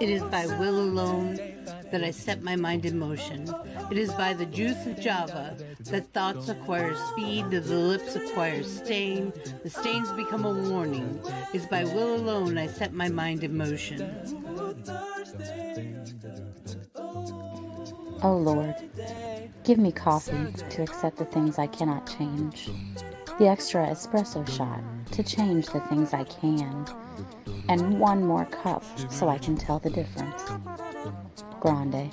It is by will alone that I set my mind in motion. It is by the juice of Java that thoughts acquire speed, that the lips acquire stain, the stains become a warning. It is by will alone I set my mind in motion. Oh Lord, give me coffee to accept the things I cannot change, the extra espresso shot to change the things I can, and one more cup so I can tell the difference. Grande.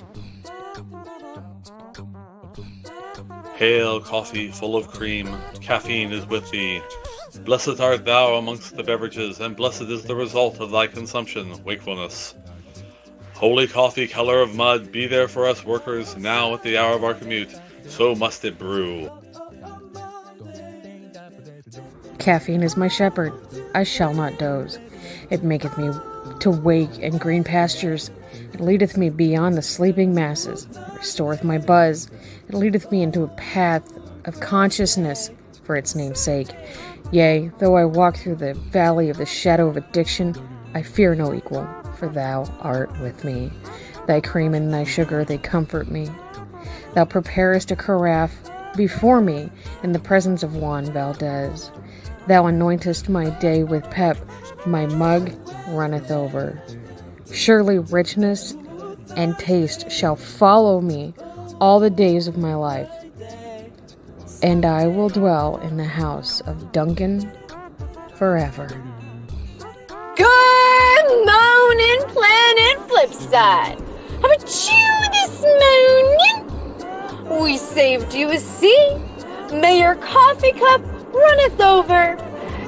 Hail, coffee full of cream, caffeine is with thee. Blessed art thou amongst the beverages, and blessed is the result of thy consumption, wakefulness. Holy coffee, color of mud, be there for us workers, now at the hour of our commute, so must it brew. Caffeine is my shepherd, I shall not doze. It maketh me to wake in green pastures. It leadeth me beyond the sleeping masses. It restoreth my buzz. It leadeth me into a path of consciousness for its name's sake. Yea, though I walk through the valley of the shadow of addiction, I fear no equal, for thou art with me. Thy cream and thy sugar, they comfort me. Thou preparest a carafe before me in the presence of Juan Valdez. Thou anointest my day with pep, my mug runneth over. Surely richness and taste shall follow me all the days of my life, and I will dwell in the house of Duncan forever. Good morning, Planet Flipside. How about you this morning? We saved you a seat. May your coffee cup runneth over,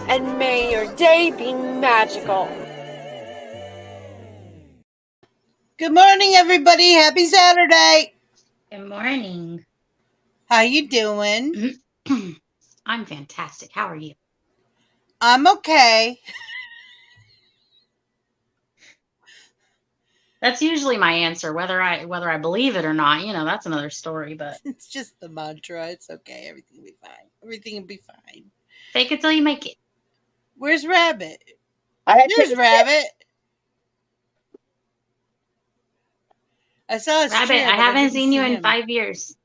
and may your day be magical. Good morning, everybody. Happy Saturday. Good morning. How you doing? I'm fantastic. How are you? I'm okay. That's usually my answer, whether I believe it or not. You know, that's another story. But It's just the mantra. It's okay. Everything will be fine. Everything will be fine. fake it till you make it. Where's Rabbit? There's Rabbit. I saw his Rabbit, chair, I but haven't didn't seen see you in him. 5 years.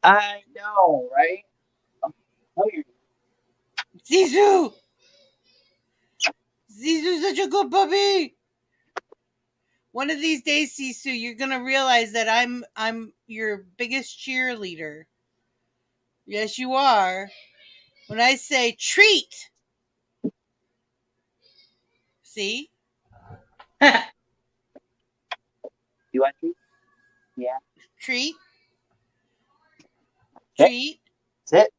I know, right? Oh, you're Zizou! Zizou's such a good puppy. One of these days, Sisu, you're gonna realize that I'm your biggest cheerleader. Yes, you are. When I say treat, see? You want to? Yeah. Treat. Sit. Treat. Sit.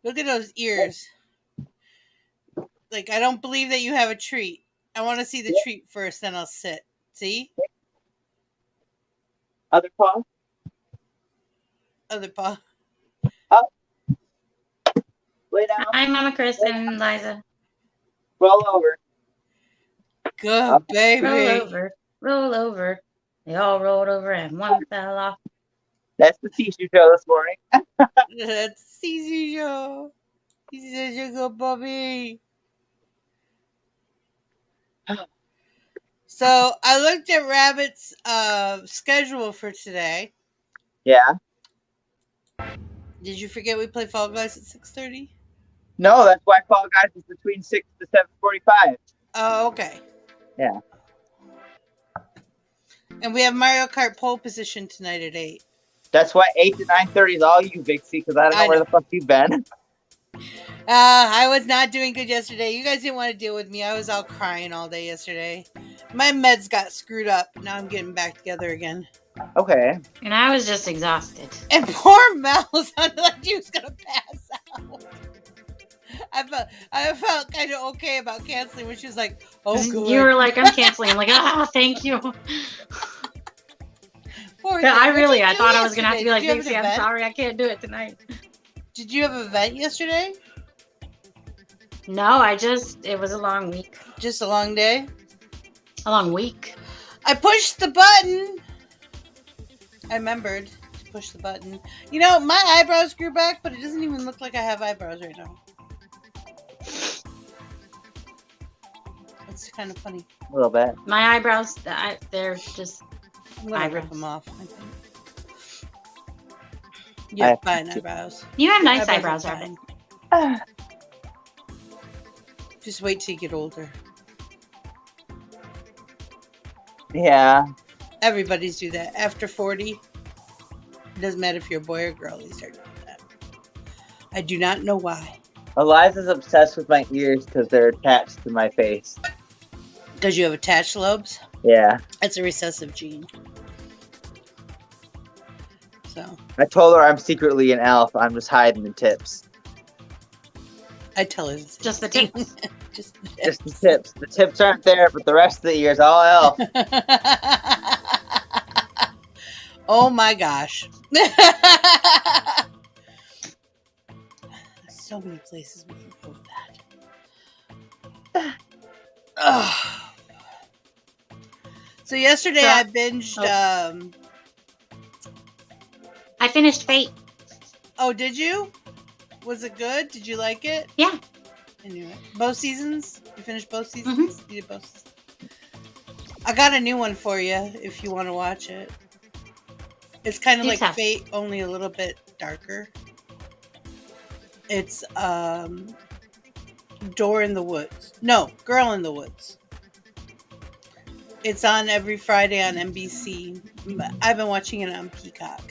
Look at those ears. Like, I don't believe that you have a treat. I want to see the treat first, then I'll sit. See? Other paw. Other paw. Up. Lay down. Hi, Mama Chris and Liza. Roll over. Good baby. Roll over. Roll over. They all rolled over and one fell off. That's the Sisu show this morning. That's Sisu show. He's such a good puppy. So I looked at Rabbit's schedule for today. Yeah. Did you forget we play Fall Guys at 6:30? No, that's why Fall Guys is between 6 to 7:45. Oh, okay. Yeah. And we have Mario Kart pole position tonight at 8. That's why 8 to 9:30 is all you, Big C, because I don't know where the fuck you've been. I was not doing good yesterday. You guys didn't want to deal with me. I was out crying all day yesterday. My meds got screwed up. Now I'm getting back together again. Okay. And I was just exhausted. And poor Mel sounded like she was gonna pass out. I felt kind of okay about canceling when she was like, "Oh, good." You were like, "I'm canceling." I'm like, "Ah, thank you." Poor Yeah, thing. I thought I was gonna have to be like, Did you have "Big C, an I'm event? sorry, I can't do it tonight." Did you have an event yesterday? No, it was a long week. Just a long day? A long week. I pushed the button. I remembered to push the button. You know, my eyebrows grew back, but it doesn't even look like I have eyebrows right now. It's kind of funny. A little bit. My eyebrows, they're just I'm gonna rip eyebrows. them off. I think. You have fine eyebrows. You have nice Your eyebrows, are Rabbit. fine. Just wait till you get older. Yeah. Everybody's do that. After 40, it doesn't matter if you're a boy or girl, you start doing that. I do not know why. Eliza's obsessed with my ears because they're attached to my face. Because you have attached lobes? Yeah. That's a recessive gene. So I told her I'm secretly an elf. I'm just hiding the tips. I tell her Just the tips. Just Just the tips. The tips aren't there, but the rest of the ear's all elf. Oh my gosh. So many places we can go with that. Ugh. So yesterday I binged I finished Fate. Oh, did you? Was it good? Did you like it? Yeah. I knew it. Both seasons? You finished both seasons? You did both seasons. I got a new one for you if you want to watch it. It's kind of like Fate, only a little bit darker. It's Door in the Woods. No, Girl in the Woods. It's on every Friday on NBC. I've been watching it on Peacock.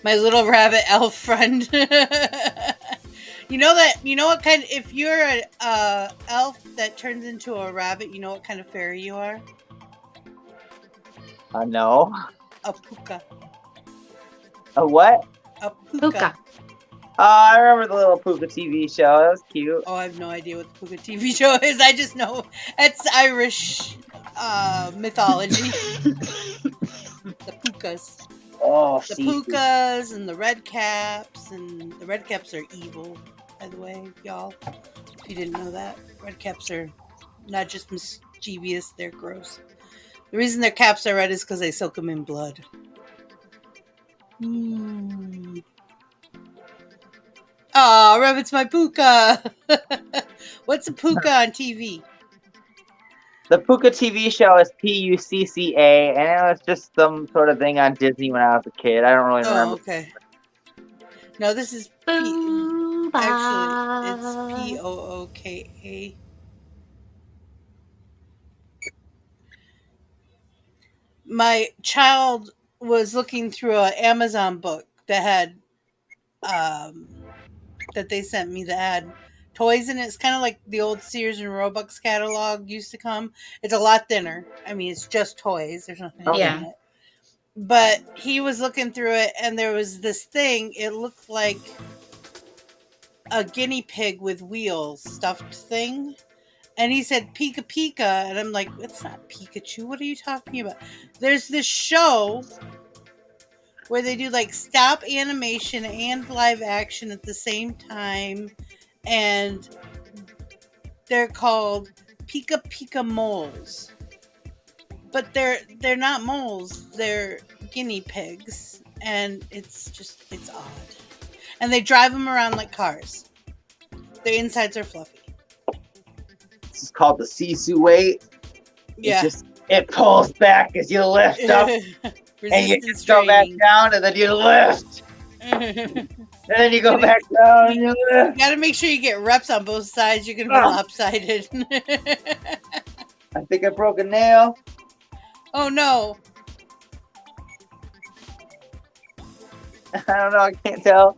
My little rabbit elf friend. You know what kind of, if you're an elf that turns into a rabbit, you know what kind of fairy you are? No. A puka. A what? A puka. Oh, I remember the little Puka TV show. That was cute. Oh, I have no idea what the Puka TV show is. I just know it's Irish mythology. The pukas. Oh, the pukas and the red caps, and the red caps are evil, by the way, y'all. If you didn't know that, red caps are not just mischievous; they're gross. The reason their caps are red is because they soak them in blood. Oh, Rabbit's my puka. What's a puka on TV? The Puka TV show is Pucca, and it was just some sort of thing on Disney when I was a kid. I don't really remember. Oh, okay. No, this is actually, it's Pooka. My child was looking through an Amazon book that had that they sent me that had toys in it. It's kind of like the old Sears and Roebuck's catalog used to come. It's a lot thinner. I mean, it's just toys. There's nothing in it. But he was looking through it, and there was this thing. It looked like a guinea pig with wheels, stuffed thing. And he said, Pika Pika. And I'm like, it's not Pikachu. What are you talking about? There's this show where they do like stop animation and live action at the same time. And they're called Pika Pika moles. But they're not moles. They're guinea pigs. And it's odd. And they drive them around like cars. Their insides are fluffy. This is called the Sisu weight. Yeah. It pulls back as you lift up. And you just go back down, and then you lift. And then you go back down, and you lift. You gotta make sure you get reps on both sides. You're gonna be lopsided. I think I broke a nail. Oh no. I don't know, I can't tell.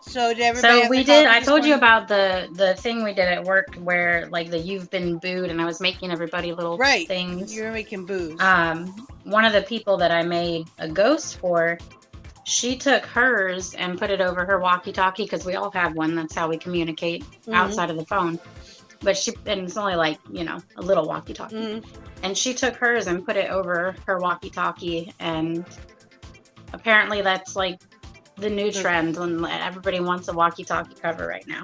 So did everybody? So we did. I told you about the thing we did at work where like the you've been booed, and I was making everybody little things. You were making boos. One of the people that I made a ghost for, she took hers and put it over her walkie-talkie because we all have one. That's how we communicate outside of the phone. But and it's only like a little walkie-talkie. And she took hers and put it over her walkie-talkie, and apparently that's like the new trend when everybody wants a walkie-talkie cover right now.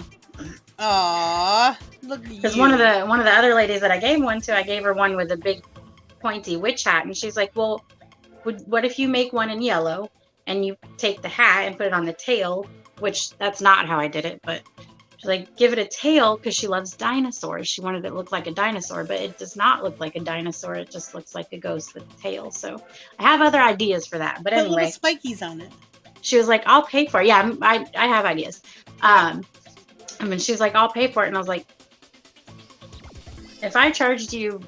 Aww, look at you. Because one of the other ladies that I gave one to, I gave her one with a big pointy witch hat, and she's like, "Well, what if you make one in yellow and you take the hat and put it on the tail, which that's not how I did it, but she's like, give it a tail because she loves dinosaurs. She wanted it to look like a dinosaur, but it does not look like a dinosaur. It just looks like a ghost with a tail. So I have other ideas for that. But Put anyway, little spikies on it. she was like, I'll pay for it. Yeah, I have ideas. I mean, she was like, I'll pay for it. And I was like, if I charged you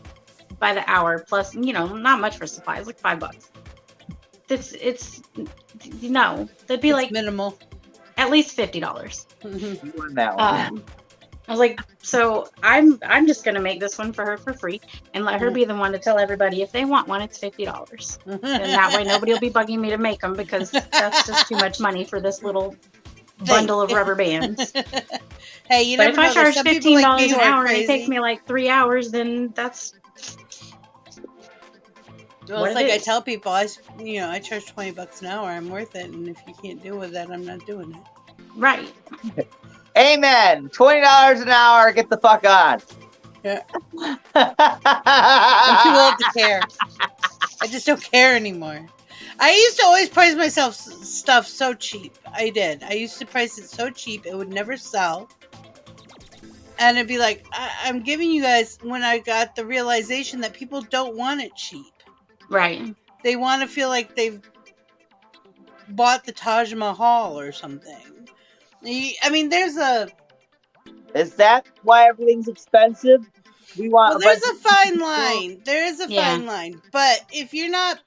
by the hour plus, not much for supplies, like $5. It's that'd be like minimal. At least $50. You won that one. I was like, so I'm just gonna make this one for her for free and let her be the one to tell everybody if they want one, it's $50. And that way nobody will be bugging me to make them because that's just too much money for this little bundle of rubber bands. Hey, you but know, if I charge $15 an hour and it takes crazy. me like 3 hours, then that's Well, it's like I tell people, I charge $20 an hour. I'm worth it, and if you can't deal with that, I'm not doing it. Right. Amen. $20 an hour. Get the fuck on. Yeah. I'm too old to care. I just don't care anymore. I used to always price myself stuff so cheap. I did. I used to price it so cheap it would never sell. And it'd be like, I'm giving you guys, when I got the realization that people don't want it cheap. Right. They want to feel like they've bought the Taj Mahal or something. I mean, there's a... Is that why everything's expensive? We want. Well, there's a fine line. There is a fine line. But if you're not,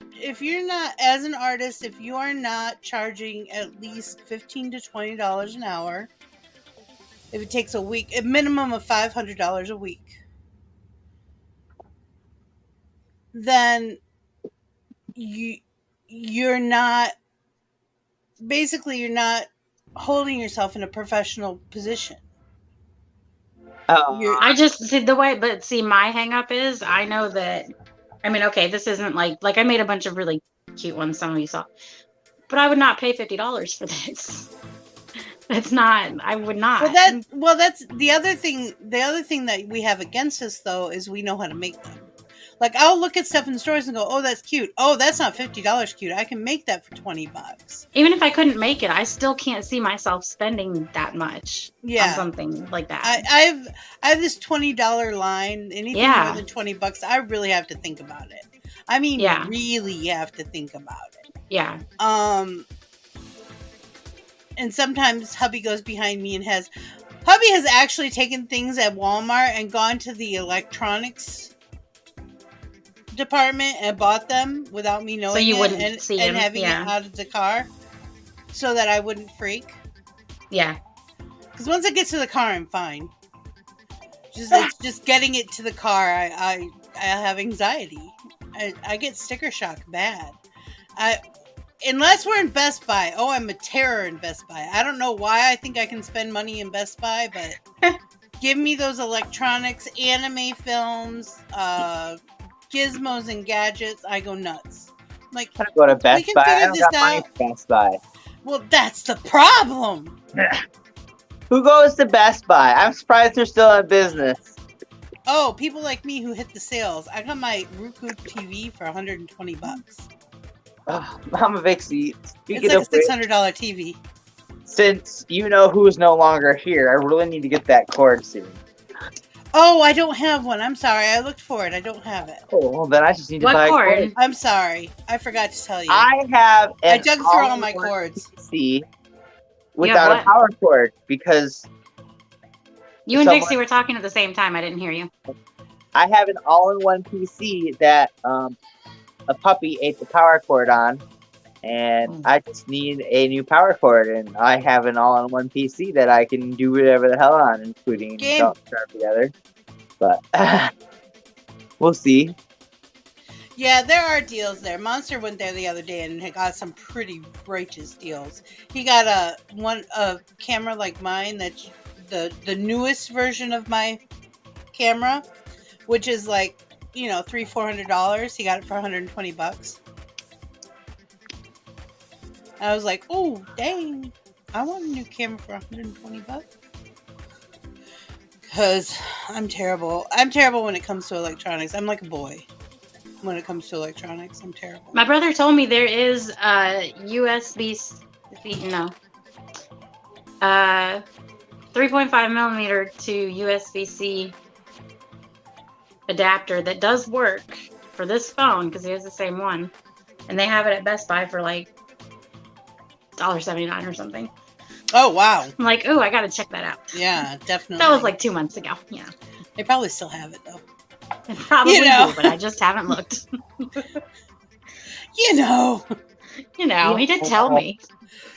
as an artist, if you are not charging at least $15 to $20 an hour, if it takes a week, a minimum of $500 a week, then you're not, basically you're not holding yourself in a professional position. I just see the way, but see, my hang up is I know that, I mean, okay, this isn't like I made a bunch of really cute ones, some of you saw, but I would not pay $50 for this. That's not, I would not. Well, that's the other thing. The other thing that we have against us, though, is we know how to make them. Like, I'll look at stuff in stores and go, oh, that's cute. Oh, that's not $50 cute. I can make that for $20. Even if I couldn't make it, I still can't see myself spending that much on something like that. I have this $20 line. Anything more than $20, I really have to think about it. I mean, really have to think about it. Yeah. And sometimes hubby goes behind me and hubby has actually taken things at Walmart and gone to the electronics department and bought them without me knowing, so you wouldn't see and having it out of the car so that I wouldn't freak. Yeah. Because once it gets to the car, I'm fine. It's just getting it to the car. I have anxiety. I get sticker shock bad. Unless we're in Best Buy. Oh, I'm a terror in Best Buy. I don't know why I think I can spend money in Best Buy, but give me those electronics, anime films, gizmos and gadgets. I go nuts. Like, I go to Best Buy. I don't got money for Best Buy. Well, that's the problem. Who goes to Best Buy? I'm surprised they're still in business. Oh, people like me who hit the sales. I got my Roku TV for $120. Oh, I'm a big seat. It's like a $600 TV. Since you know who's no longer here, I really need to get that cord soon. Oh, I don't have one. I'm sorry. I looked for it. I don't have it. Oh, well, then I just need to buy a cord. I'm sorry. I forgot to tell you. I have I dug through all my cords. PC without a power cord because... You and Dixie were talking at the same time. I didn't hear you. I have an all-in-one PC that a puppy ate the power cord on, and I just need a new power cord, and I have an all-in-one PC that I can do whatever the hell on, including start together. But we'll see. Yeah, there are deals there. Monster went there the other day and got some pretty righteous deals. He got a camera like mine that's the newest version of my camera, which is like, $300-400. He got it for $120. I was like, oh, dang. I want a new camera for $120. Because I'm terrible. I'm terrible when it comes to electronics. I'm like a boy. when it comes to electronics. I'm terrible. My brother told me there is a USB, no, 3.5 millimeter to USB-C adapter that does work for this phone because he has the same one, and they have it at Best Buy for like $1.79 or something. Oh wow! I'm like, oh, I gotta check that out. Yeah, definitely. That was like 2 months ago. Yeah, they probably still have it though. they probably do, but I just haven't looked. You know, he did tell me.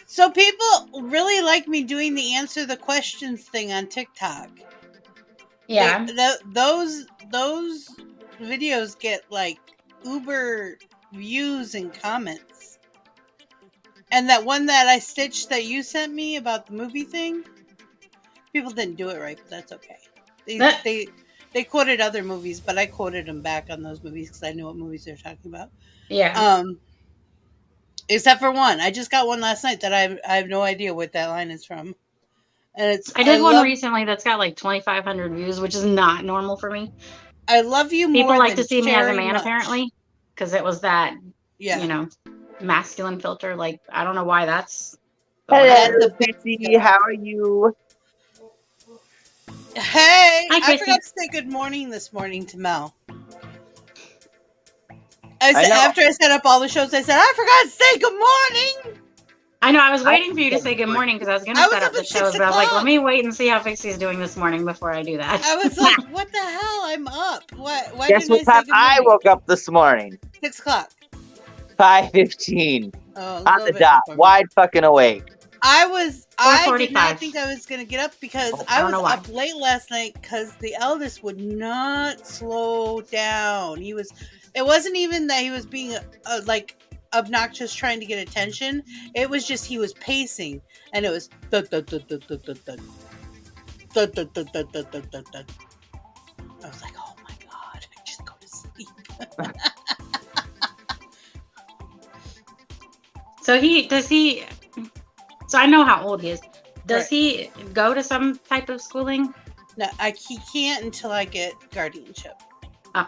So people really like me doing the answer the questions thing on TikTok. Yeah, those videos get like uber views and comments. And that one that I stitched that you sent me about the movie thing, people didn't do it right, but that's okay. They quoted other movies, but I quoted them back on those movies because I knew what movies they're talking about. Yeah. Except for one, I just got one last night that I have no idea what that line is from. And I did one recently that's got like 2,500 views, which is not normal for me. I love you more. People like to than see me as a Cherry man, Much. apparently, because it was that, masculine filter. Like, I don't know why that's. Hello, Pixie. How are you? Hey, Hi, I forgot to say good morning this morning to Mel. After I set up all the shows, I said, I forgot to say good morning. I know, I was waiting for you to say good morning because I was going to set up the shows, but I was like, let me wait and see how Pixie's doing this morning before I do that. I was like, what the hell? I'm up. Why Guess what time I woke up this morning? 6 o'clock. 5:15. On the dot. Wide fucking awake. I did not think I was going to get up because I was up late last night because the eldest would not slow down. It wasn't even that he was being obnoxious trying to get attention. It was just he was pacing and it was thud, thud, thud, thud, thud, thud, thud. Thud, thud, thud, thud, thud, thud, thud, thud. I was like, oh my god, just go to sleep. So I know how old he is. Does he go to some type of schooling? No, he can't until I get guardianship. Oh.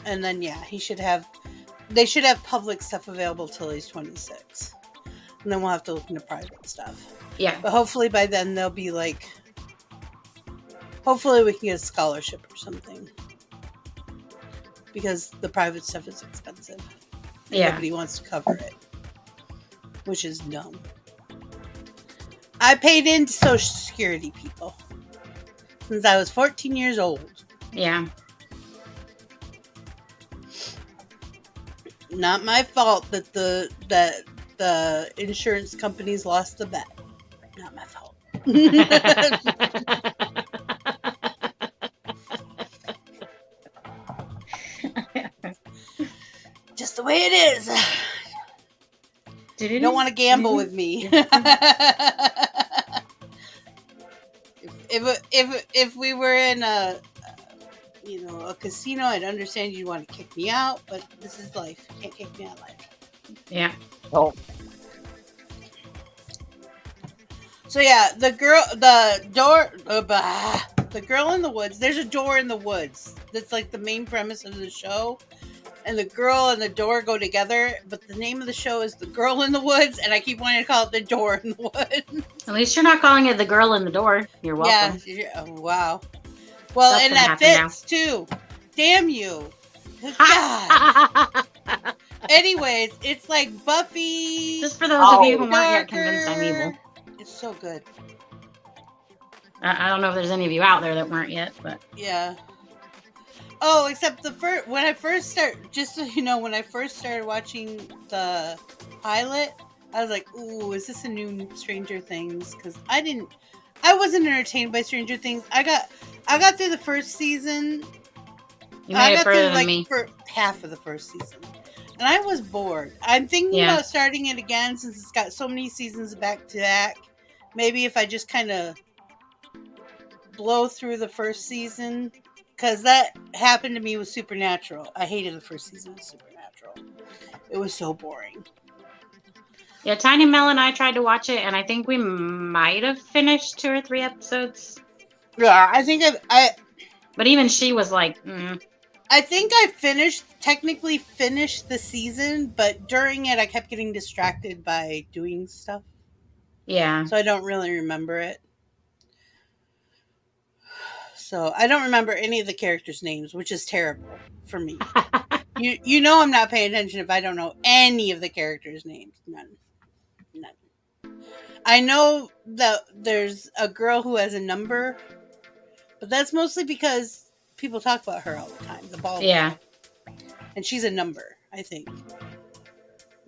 And then they should have public stuff available till he's 26. And then we'll have to look into private stuff. Yeah. But hopefully by then they'll be like, hopefully we can get a scholarship or something. Because the private stuff is expensive. Yeah. Nobody wants to cover it. Which is dumb. I paid into Social Security, people. Since I was 14 years old. Yeah. Not my fault that the insurance companies lost the bet. Not my fault. Just the way it is. You don't want to gamble with me. If we were in a casino, I'd understand you'd want to kick me out, but this is life. You can't kick me out of life. Yeah. Oh. So yeah, the girl in the woods. There's a door in the woods. That's like the main premise of the show. And the girl and the door go together, but the name of the show is The Girl in the Woods, and I keep wanting to call it The Door in the Woods. At least you're not calling it The Girl in the Door. You're welcome. Yeah. Oh, wow. Well, and that fits too. Damn you. Good God. Anyways, it's like Buffy. Just for those of you who weren't yet convinced I'm evil. It's so good. I don't know if there's any of you out there that weren't yet, but yeah. Oh, except when I first started watching the pilot, I was like, "Ooh, is this a new Stranger Things?" Because I wasn't entertained by Stranger Things. I got through the first season. You made it further than me. For half of the first season, and I was bored. I'm thinking about starting it again since it's got so many seasons back to back. Maybe if I just kind of blow through the first season. Because that happened to me with Supernatural. I hated the first season of Supernatural. It was so boring. Yeah, Tiny Mel and I tried to watch it, and I think we might have finished 2 or 3 episodes. Yeah, I think But even she was like, I I think I technically finished the season, but during it I kept getting distracted by doing stuff. Yeah. So I don't really remember it. So I don't remember any of the characters' names, which is terrible for me. You know I'm not paying attention if I don't know any of the characters' names. None. I know that there's a girl who has a number, but that's mostly because people talk about her all the time. The bald girl. And she's a number, I think.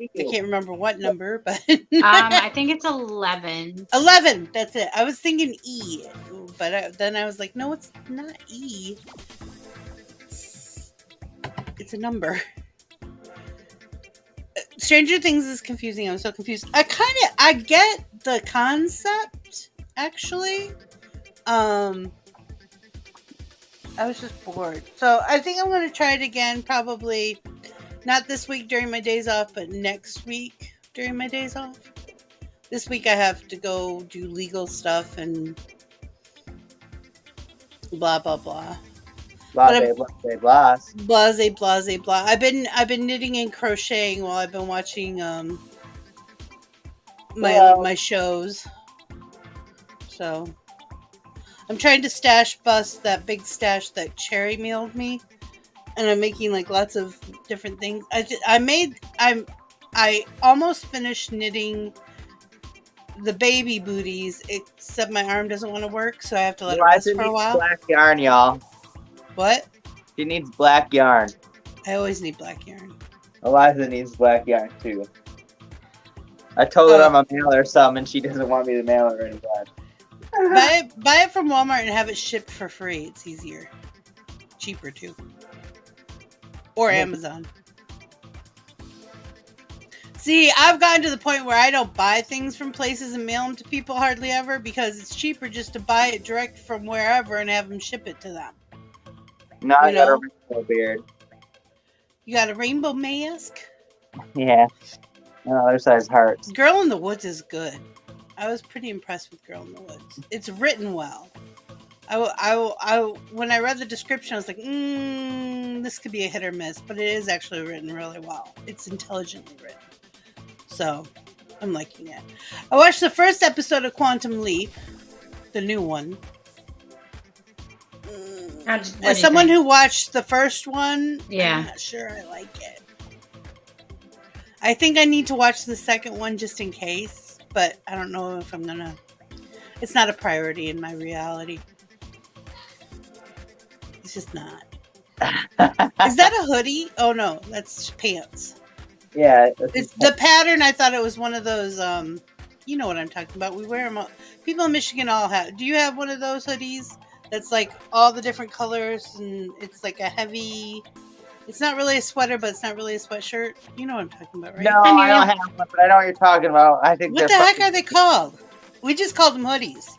I can't remember what number, but I think it's 11. 11. That's it. I was thinking E, but then I was like, no, it's not E. It's a number. Stranger Things is confusing. I'm so confused. I get the concept, actually. I was just bored. So I think I'm going to try it again, probably not this week during my days off, but next week during my days off. This week I have to go do legal stuff and blah, blah, blah. Blase, blah. I've been knitting and crocheting while I've been watching my shows. So I'm trying to stash bust that big stash that Cherry mailed me, and I'm making like lots of different things. I almost finished knitting the baby booties, except my arm doesn't want to work, so I have to let it rest for a while. Black yarn, y'all. What? She needs black yarn. I always need black yarn. Eliza needs black yarn too. I told her I'm gonna mail her some, and she doesn't want me to mail her any black. Buy it from Walmart and have it shipped for free. It's easier, cheaper too, or Amazon. See, I've gotten to the point where I don't buy things from places and mail them to people hardly ever because it's cheaper just to buy it direct from wherever and have them ship it to them. No, I got a rainbow beard. You got a rainbow mask? Yeah. Other size hearts. Girl in the Woods is good. I was pretty impressed with Girl in the Woods. It's written well. When I read the description, I was like, this could be a hit or miss, but it is actually written really well. It's intelligently written. So, I'm liking it. I watched the first episode of Quantum Leap, the new one. As someone who watched the first one, I'm not sure I like it. I think I need to watch the second one just in case, but I don't know if I'm gonna. It's not a priority in my reality. It's just not. Is that a hoodie? Oh no, that's pants. Yeah. It's the pattern. I thought it was one of those, you know what I'm talking about. We wear them all. People in Michigan all have. Do you have one of those hoodies? That's like all the different colors and it's like a heavy, it's not really a sweater, but it's not really a sweatshirt. You know what I'm talking about, right? No, I don't have one, but I know what you're talking about. I think what the heck are they called? We just called them hoodies.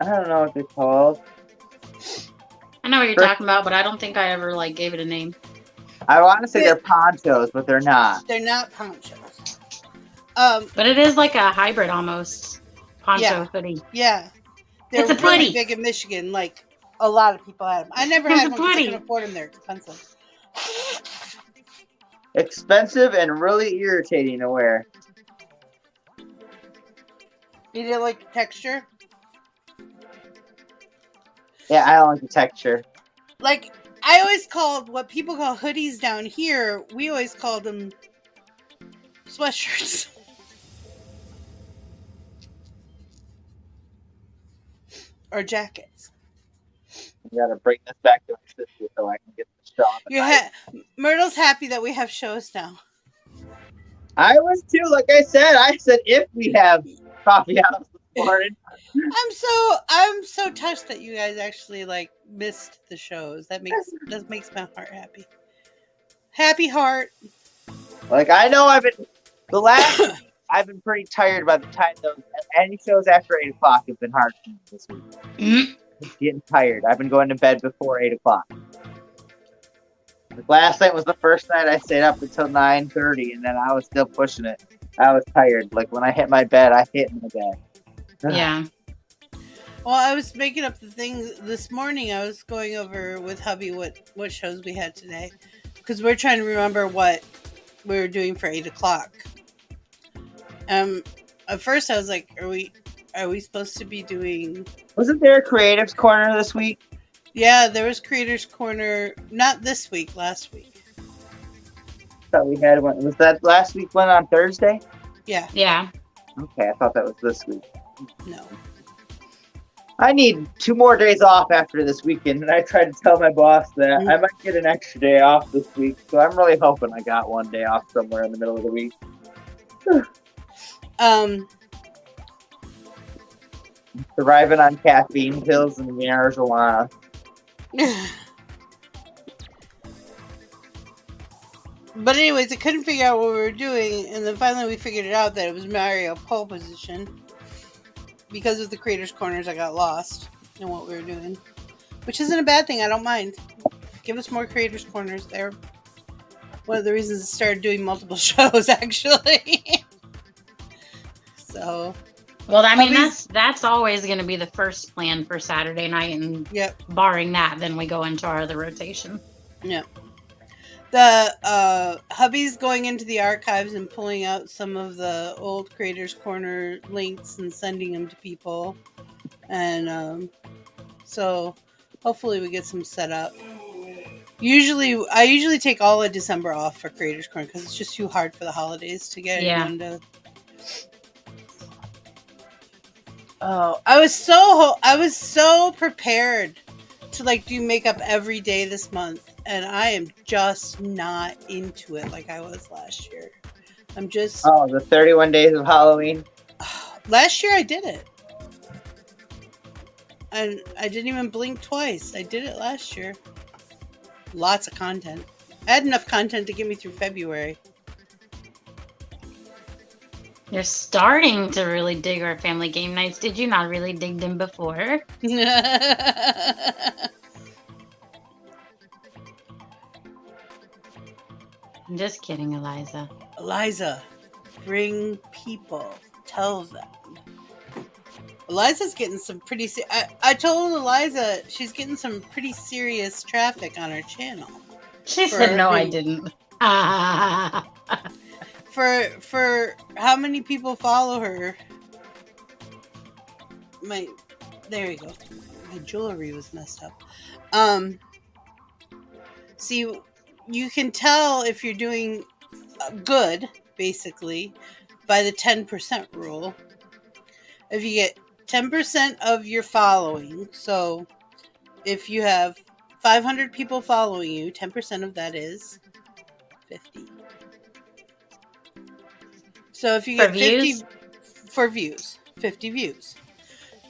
I don't know what they're called. I know what you're talking about, but I don't think I ever gave it a name. I want to say they're ponchos, but they're not. They're not ponchos. But it is like a hybrid almost. Poncho hoodie. Yeah. They're it's a really hoodie. big in Michigan. Like, a lot of people have them. I never had one because I couldn't afford them. They're expensive. Expensive and really irritating to wear. You didn't like the texture? Yeah, I don't like the texture. Like, I always called what people call hoodies down here, we always called them sweatshirts. Or jackets. You gotta bring this back to my sister so I can get the show. Myrtle's happy that we have shows now. I was too. Like I said if we have coffee house this morning. I'm so touched that you guys actually missed the shows. That makes my heart happy. Happy heart. Like I know I've been pretty tired by the time any shows after 8 o'clock have been hard for me this week. Getting tired. I've been going to bed before 8 o'clock. Last night was the first night I stayed up until 9:30, and then I was still pushing it. I was tired. Like when I hit my bed, I hit my bed. Yeah. Well, I was making up the things this morning. I was going over with hubby what shows we had today, because we're trying to remember what we were doing for 8 o'clock. At first I was like, are we supposed to be doing? Wasn't there a Creatives Corner this week? Yeah, there was Creators Corner. Not this week. Last week. Thought we had one. Was that last week one on Thursday? Yeah. Yeah. Okay, I thought that was this week. No. I need 2 more days off after this weekend, and I tried to tell my boss that I might get an extra day off this week, so I'm really hoping I got 1 day off somewhere in the middle of the week. Surviving on caffeine pills and marijuana. But anyways, I couldn't figure out what we were doing, and then finally we figured it out that it was Mario pole position. Because of the Creators Corners, I got lost in what we were doing. Which isn't a bad thing, I don't mind. Give us more Creators Corners. They're one of the reasons I started doing multiple shows, actually. So... Well, I mean, that's always going to be the first plan for Saturday night, and barring that, then we go into our other rotation. Yeah. The hubby's going into the archives and pulling out some of the old Creators Corner links and sending them to people. And so hopefully we get some set up. I usually take all of December off for Creators Corner because it's just too hard for the holidays to get anyone to... Oh, I was so prepared to do makeup every day this month, and I am just not into it like I was last year. I'm just... Oh, the 31 days of Halloween? Last year I did it. And I didn't even blink twice. I did it last year. Lots of content. I had enough content to get me through February. You're starting to really dig our family game nights. Did you not really dig them before? I'm just kidding, Eliza. Eliza, bring people. Tell them. Eliza's getting some pretty... I told Eliza she's getting some pretty serious traffic on her channel. She said, no, I didn't. For how many people follow her? There you go. My jewelry was messed up. See, you can tell if you're doing good, basically, by the 10% rule. If you get 10% of your following, so if you have 500 people following you, 10% of that is 50. So if you get 50 for views, 50 views,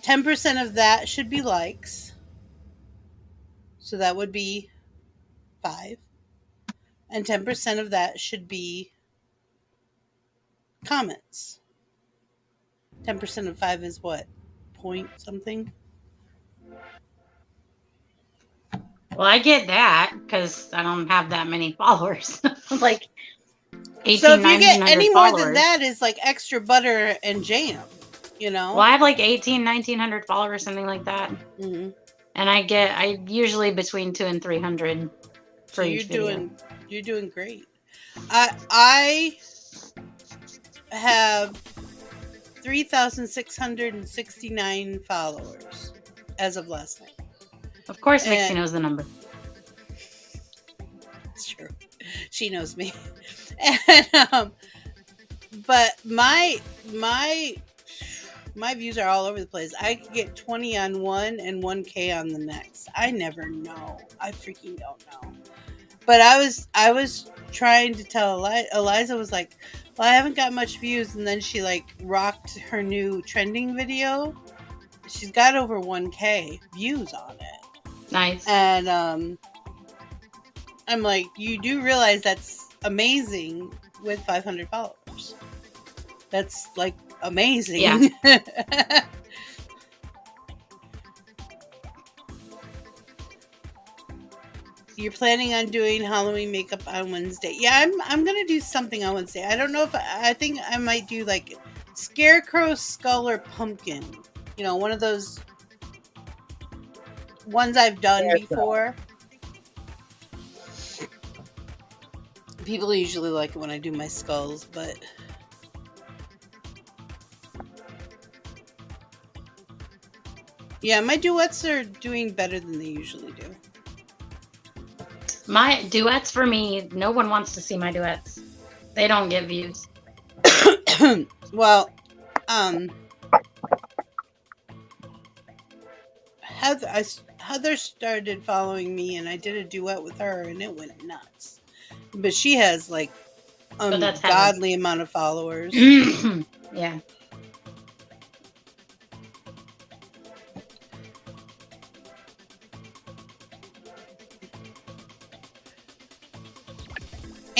10% of that should be likes. So that would be 5. And 10% of that should be comments. 10% of 5 is what? Point something? Well, I get that because I don't have that many followers. Like 18, so if you get any followers. more than that, is like extra butter and jam, you know? Well, I have like 1900 followers, something like that. Mm-hmm. And I usually between 200 and 300 for each video. You're doing great. I have 3,669 followers as of last night. Of course, Mixie knows the number. It's true. She knows me. And, but my views are all over the place. I could get 20 on one and 1K on the next. I never know. I freaking don't know. But I was trying to tell Eliza was like, well, I haven't got much views, and then she rocked her new trending video. She's got over 1K views on it. Nice. And I'm like, you do realize that's amazing with 500 followers. That's amazing. Yeah. You're planning on doing Halloween makeup on Wednesday. Yeah, I'm gonna do something on Wednesday. I don't know if I think I might do scarecrow, skull, or pumpkin. You know, one of those ones I've done Fair before. People usually like it when I do my skulls, but yeah, my duets are doing better than they usually do. My duets for me, no one wants to see my duets. They don't get views. Well, Heather started following me, and I did a duet with her, and it went nuts. But she has like that's ungodly amount of followers. Yeah.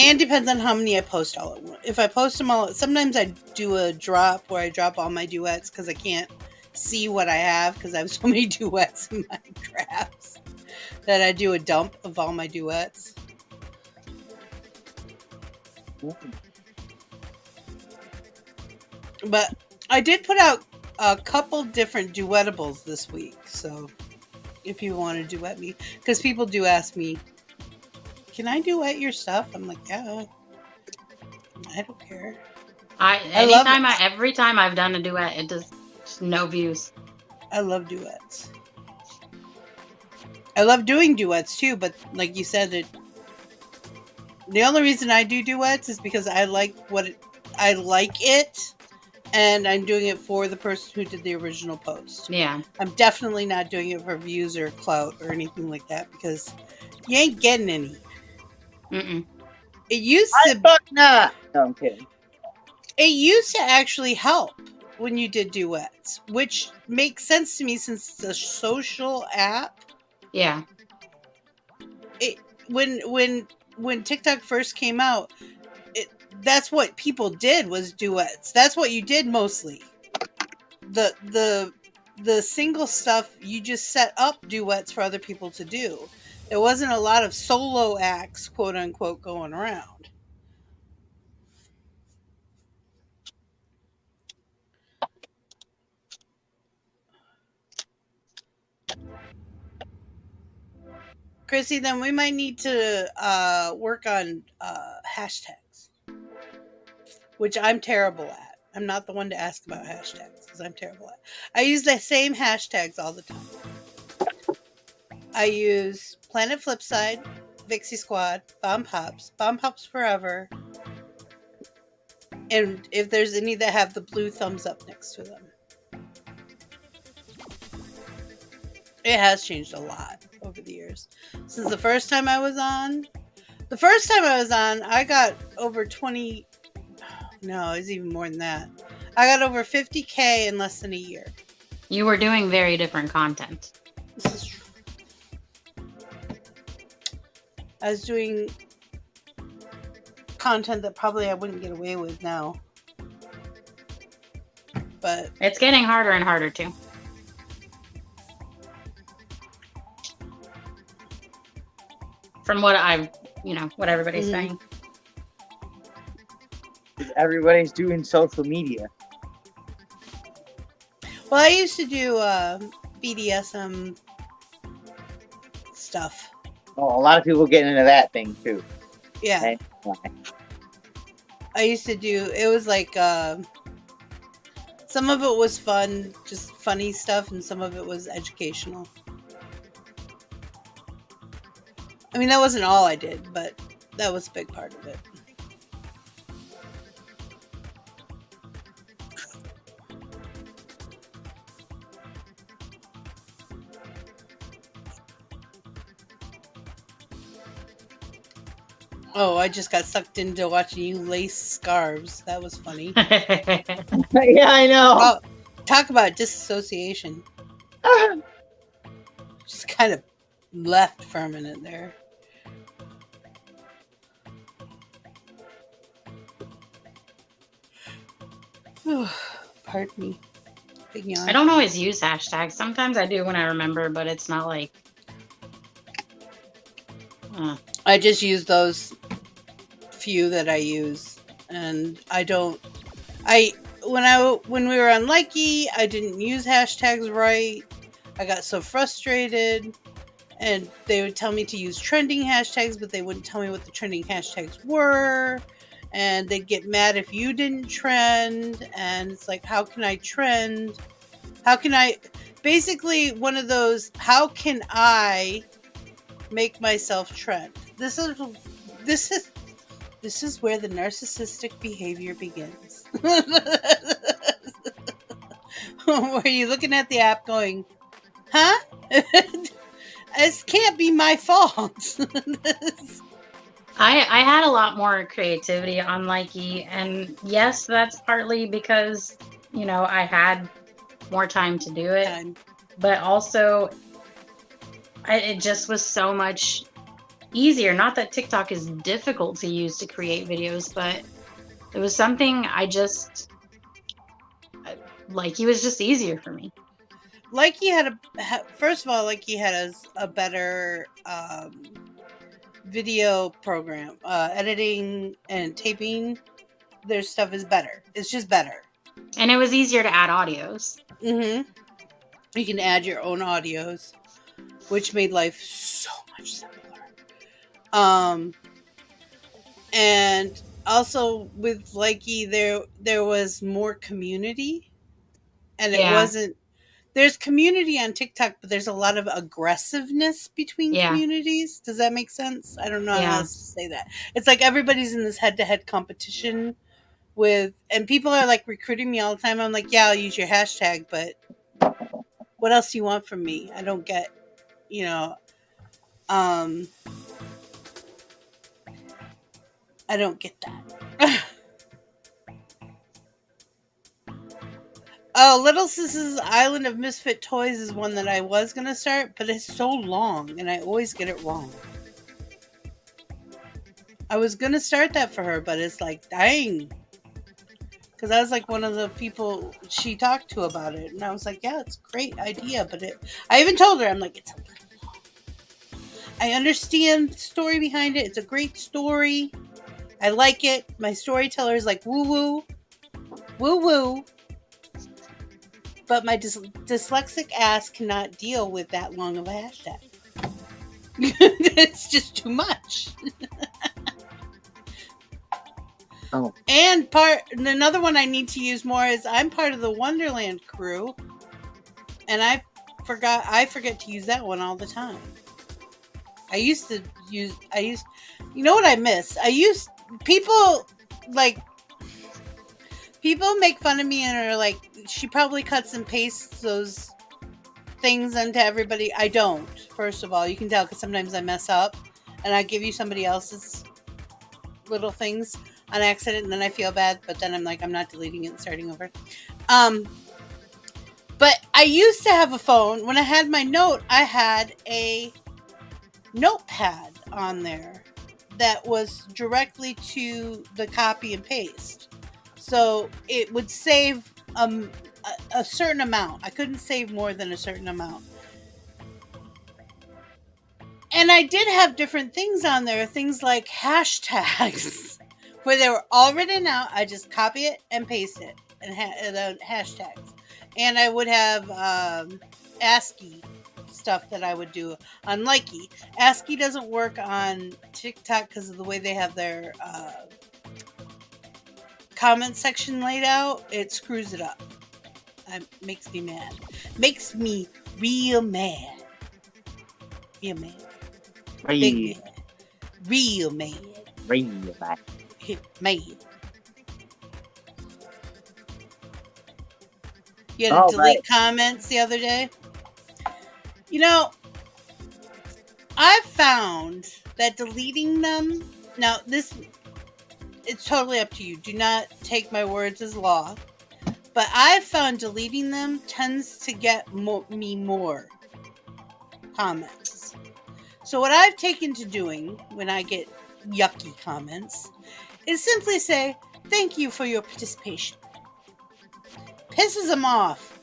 And depends on how many I post all at once. If I post them all, sometimes I do a drop where I drop all my duets because I can't see what I have because I have so many duets in my drafts that I do a dump of all my duets. But I did put out a couple different duetables this week, so if you want to duet me, because people do ask me, can I duet your stuff? I'm like, yeah, I don't care. Every time I've done a duet, it does no views. I love duets. I love doing duets too, but like you said, the only reason I do duets is because I like it, and I'm doing it for the person who did the original post. Yeah. I'm definitely not doing it for views or clout or anything like that because you ain't getting any. Mm-mm. It used to. No, I'm kidding. It used to actually help when you did duets, which makes sense to me since it's a social app. Yeah. When TikTok first came out, that's what people did was duets. That's what you did mostly. The single stuff, you just set up duets for other people to do. There wasn't a lot of solo acts, quote unquote, going around. Chrissy, then we might need to work on hashtags, which I'm terrible at. I'm not the one to ask about hashtags because I'm terrible at. I use the same hashtags all the time. I use Planet Flipside, Vixie Squad, Bomb Pops Forever, and if there's any that have the blue thumbs up next to them. It has changed a lot over the years. Since the first time I was on, I got over 20. No, it's even more than that. I got over 50K in less than a year. You were doing very different content. This is true. I was doing content that probably I wouldn't get away with now. But it's getting harder and harder too. From what what everybody's saying. Everybody's doing social media. Well, I used to do BDSM stuff. Oh, a lot of people get into that thing too. Yeah. I used to do, it was like, some of it was fun, just funny stuff, and some of it was educational. I mean, that wasn't all I did, but that was a big part of it. Oh, I just got sucked into watching you lace scarves. That was funny. Yeah, I know. Oh, talk about disassociation. Just kind of left for a minute there. Pardon me. Big yawn. I don't always use hashtags. Sometimes I do when I remember, but it's not like... I just use those few that I use, and I don't. When we were on Likey, I didn't use hashtags right. I got so frustrated, and they would tell me to use trending hashtags, but they wouldn't tell me what the trending hashtags were. And they'd get mad if you didn't trend. And it's like, how can I trend? How can I, basically one of those, how can I make myself trend? This is where the narcissistic behavior begins. Where you're looking at the app going, huh? This can't be my fault. I had a lot more creativity on Likey, and yes, that's partly because, you know, I had more time to do it, but also it just was so much easier. Not that TikTok is difficult to use to create videos, but it was something Likey was just easier for me. Likey had first of all, Likey had a better video program. Editing and taping their stuff is better. It's just better. And it was easier to add audios. Mm-hmm. You can add your own audios, which made life so much simpler. And also with Likey, there was more community, and it wasn't. There's community on TikTok, but there's a lot of aggressiveness between communities. Does that make sense? I don't know how else to say that. It's like everybody's in this head-to-head competition and people are like recruiting me all the time. I'm like, yeah, I'll use your hashtag, but what else do you want from me? I don't get, I don't get that. Oh, Little Sis's Island of Misfit Toys is one that I was going to start, but it's so long, and I always get it wrong. I was going to start that for her, but it's like, dang. Because I was like one of the people she talked to about it, and I was like, yeah, it's a great idea, but I even told her, I'm like, it's a little long. I understand the story behind it. It's a great story. I like it. My storyteller is like, woo-woo. Woo-woo. But my dyslexic ass cannot deal with that long of a hashtag. It's just too much. Oh. And another one I need to use more is I'm part of the Wonderland crew, and I forget to use that one all the time. You know what I miss? People make fun of me and are like, she probably cuts and pastes those things into everybody. I don't. First of all, you can tell because sometimes I mess up and I give you somebody else's little things on accident, and then I feel bad, but then I'm like, I'm not deleting it and starting over. But I used to have a phone. When I had my note, I had a notepad on there that was directly to the copy and paste. So it would save a certain amount. I couldn't save more than a certain amount. And I did have different things on there, things like hashtags, where they were all written out. I just copy it and paste it, and the hashtags. And I would have ASCII stuff that I would do on Likey. ASCII doesn't work on TikTok because of the way they have their comment section laid out. It screws it up. It makes me mad. Makes me real mad. Real mad. Big mad. Real mad. Real mad. Mad. You had to delete comments the other day. You know, I've found that deleting them, now it's totally up to you. Do not take my words as law. But I've found deleting them tends to get me more comments. So what I've taken to doing when I get yucky comments is simply say, thank you for your participation. Pisses them off.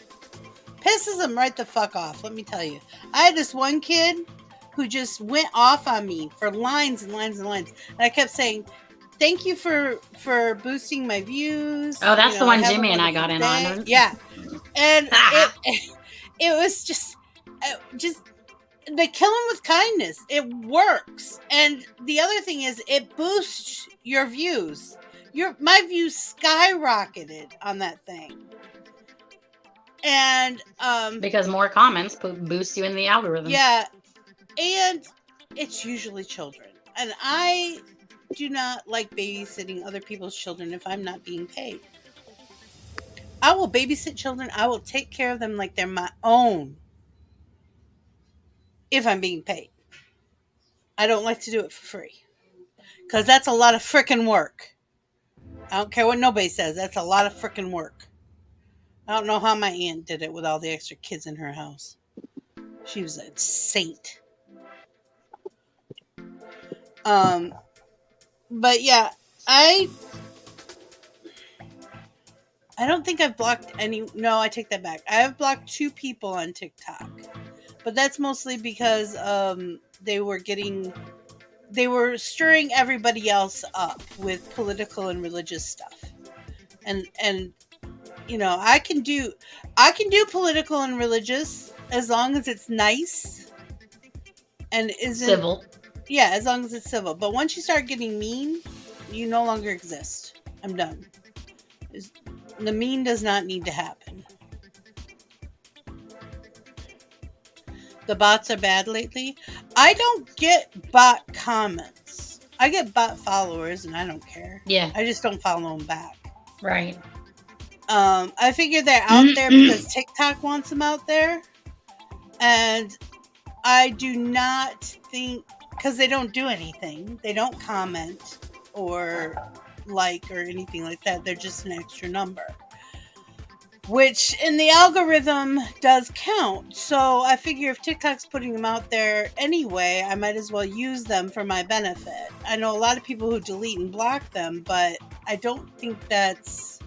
Pisses them right the fuck off, let me tell you. I had this one kid who just went off on me for lines and lines and lines. And I kept saying, thank you for boosting my views. Oh, that's the one Jimmy and I got in on. Yeah. And it was just, just they kill them with kindness. It works. And the other thing is, it boosts your views. My views skyrocketed on that thing. And because more comments boost you in the algorithm. Yeah, and it's usually children. And I do not like babysitting other people's children if I'm not being paid. I will babysit children. I will take care of them like they're my own if I'm being paid. I don't like to do it for free because that's a lot of frickin' work. I don't care what nobody says. That's a lot of frickin' work. I don't know how my aunt did it with all the extra kids in her house. She was a saint. But yeah, I don't think I've blocked any. No, I take that back. I have blocked 2 people on TikTok, but that's mostly because they were stirring everybody else up with political and religious stuff, and you know, I can do political and religious as long as it's nice and isn't civil. Yeah, as long as it's civil. But once you start getting mean, you no longer exist. I'm done. The mean does not need to happen. The bots are bad lately. I don't get bot comments. I get bot followers, and I don't care. Yeah. I just don't follow them back. Right. I figure they're out there because TikTok wants them out there. And I do not think, because they don't do anything. They don't comment or like or anything like that. They're just an extra number. Which in the algorithm does count. So I figure if TikTok's putting them out there anyway, I might as well use them for my benefit. I know a lot of people who delete and block them, but I don't think that's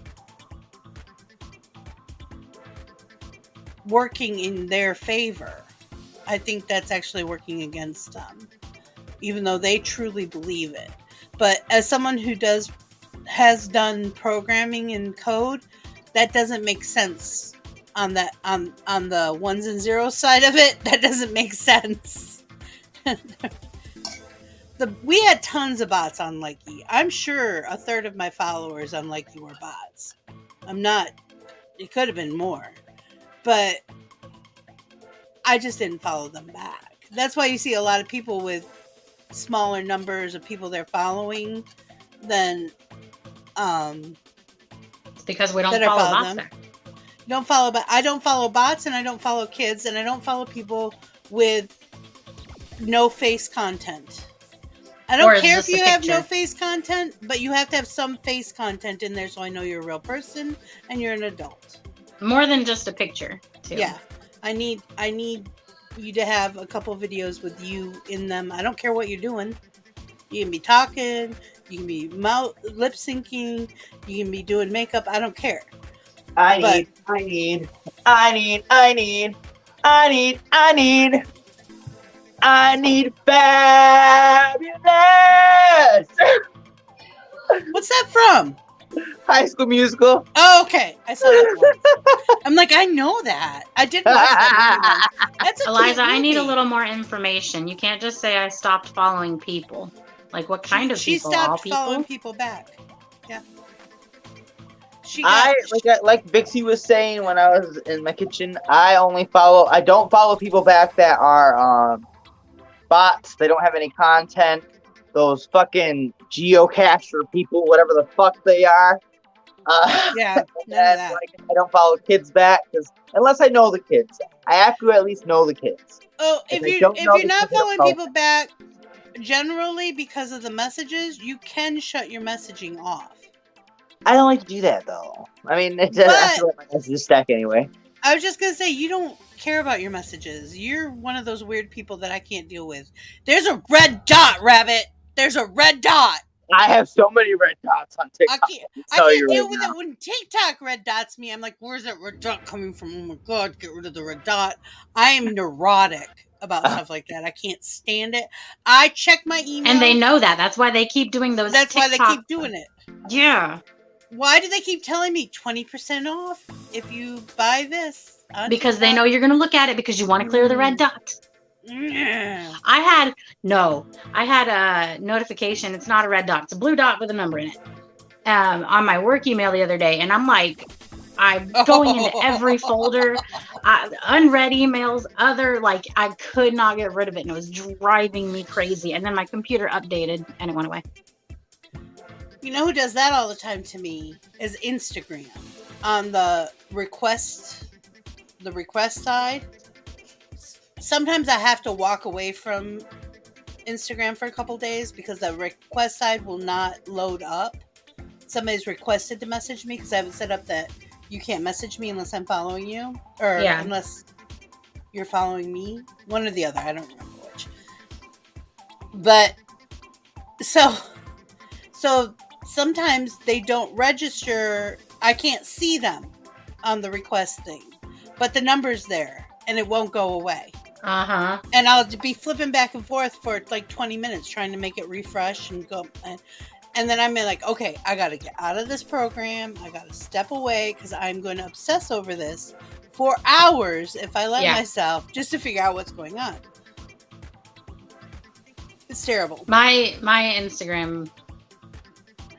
working in their favor. I think that's actually working against them, even though they truly believe it. But as someone who has done programming and code, that doesn't make sense on that on the ones and zeros side of it. That doesn't make sense. We had tons of bots on Likey. I'm sure a third of my followers on Likey were bots. I'm not. It could have been more, but I just didn't follow them back. That's why you see a lot of people with smaller numbers of people they're following than it's because we don't follow bots there. Don't follow, but I don't follow bots, and I don't follow kids, and I don't follow people with no face content. I don't care if you have no face content, but you have to have some face content in there so I know you're a real person and you're an adult. More than just a picture, too. Yeah. I need you to have a couple videos with you in them. I don't care what you're doing. You can be talking, you can be lip syncing, you can be doing makeup. I don't care. I need fabulous. What's that from? High School Musical. Oh, okay. I saw that one. I'm like, I know that. I did watch that movie. That's a Eliza, cute I need a movie. little more information. You can't just say I stopped following people. Like, what kind of She people? stopped All people? following people back. Yeah. Like Vixie was saying when I was in my kitchen, I don't follow people back that are bots. They don't have any content. Those fucking geocacher people, whatever the fuck they are. Yeah, and I don't follow kids back because unless I know the kids, I have to at least know the kids. Oh, if you're not following people back, generally because of the messages, you can shut your messaging off. I don't like to do that though. I mean, I feel like my messages stack anyway. I was just gonna say, you don't care about your messages. You're one of those weird people that I can't deal with. There's a red dot, Rabbit. There's a red dot. I have so many red dots on TikTok. I can't deal with it when TikTok red dots me. I'm like, where's that red dot coming from? Oh my god, get rid of the red dot. I am neurotic about stuff like that. I can't stand it. I check my email. And they know that. That's why they keep doing those. That's why they keep doing it. Yeah. Why do they keep telling me 20% off if you buy this? because they know you're going to look at it because you want to clear the red dot. Yeah. I had a notification. It's not a red dot. It's a blue dot with a number in it. On my work email the other day, and I'm going into every folder, unread emails, I could not get rid of it, and it was driving me crazy. And then my computer updated, and it went away. You know who does that all the time to me is Instagram. On the request side, sometimes I have to walk away from Instagram for a couple days because the request side will not load up. Somebody's requested to message me because I have it set up that you can't message me unless I'm following you, or unless you're following me. One or the other. I don't remember which. But so sometimes they don't register. I can't see them on the request thing, but the number's there and it won't go away. And I'll be flipping back and forth for like 20 minutes trying to make it refresh and go. And then I'm like, okay, I got to get out of this program. I got to step away because I'm going to obsess over this for hours if I let myself, just to figure out what's going on. It's terrible. My Instagram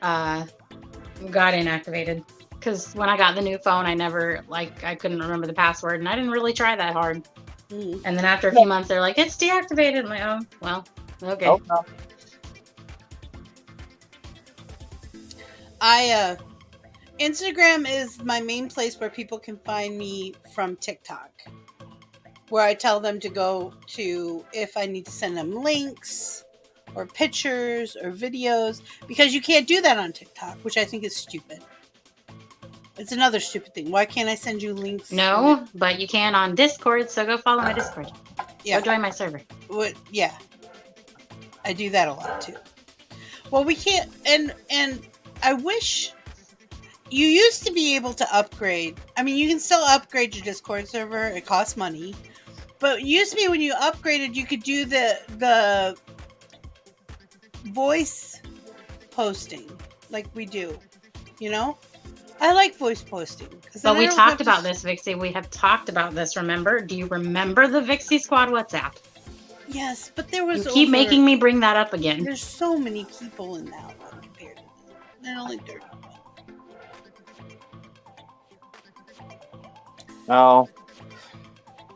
got inactivated because when I got the new phone, I couldn't remember the password, and I didn't really try that hard. And then after a few months, they're like, it's deactivated. I'm like, oh, well, okay. Oh, no. Instagram is my main place where people can find me from TikTok, where I tell them to go to if I need to send them links or pictures or videos, because you can't do that on TikTok, which I think is stupid. It's another stupid thing. Why can't I send you links? No, but you can on Discord, so go follow my Discord. Yeah. Go join my server. Yeah. I do that a lot too. Well, we can't, and I wish you used to be able to upgrade. I mean, you can still upgrade your Discord server. It costs money. But it used to be when you upgraded, you could do the voice posting like we do, you know? I like voice posting. But we talked about this, Vixie. We have talked about this, remember? Do you remember the Vixie Squad WhatsApp? Yes, but there was... You keep making me bring that up again. There's so many people in that one compared to me. They're only 30. Oh.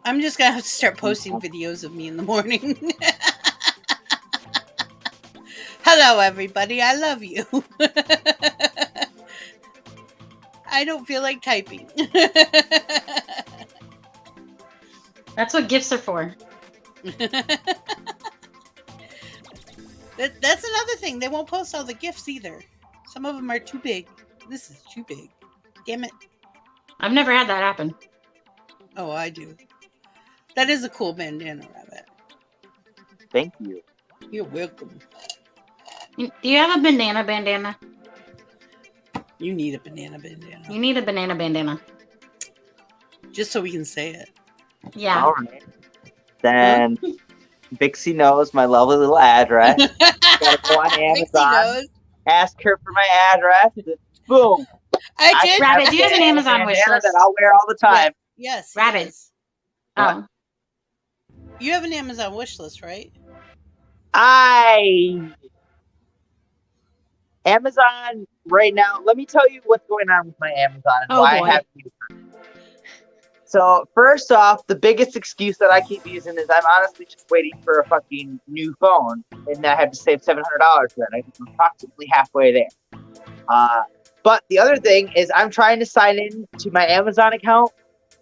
I'm just going to have to start posting videos of me in the morning. Hello, everybody. I love you. I don't feel like typing. That's what gifts are for. That's another thing. They won't post all the gifts either. Some of them are too big. This is too big. Damn it. I've never had that happen. Oh, I do. That is a cool bandana, Rabbit. Thank you. You're welcome. Do you have a bandana? You need a banana bandana. You need a banana bandana. Just so we can say it. Yeah. All right. Then Vixie knows my lovely little address. Gotta go on Amazon. Ask her for my address. Boom. I did. Rabbit, do you have an Amazon wish list? That I'll wear all the time. Yes. Rabbit. Oh. You have an Amazon wish list, right? Amazon right now, let me tell you what's going on with my Amazon and why I have to use it. So, first off, the biggest excuse that I keep using is I'm honestly just waiting for a fucking new phone, and I have to save $700 for that. I'm approximately halfway there. But the other thing is I'm trying to sign in to my Amazon account,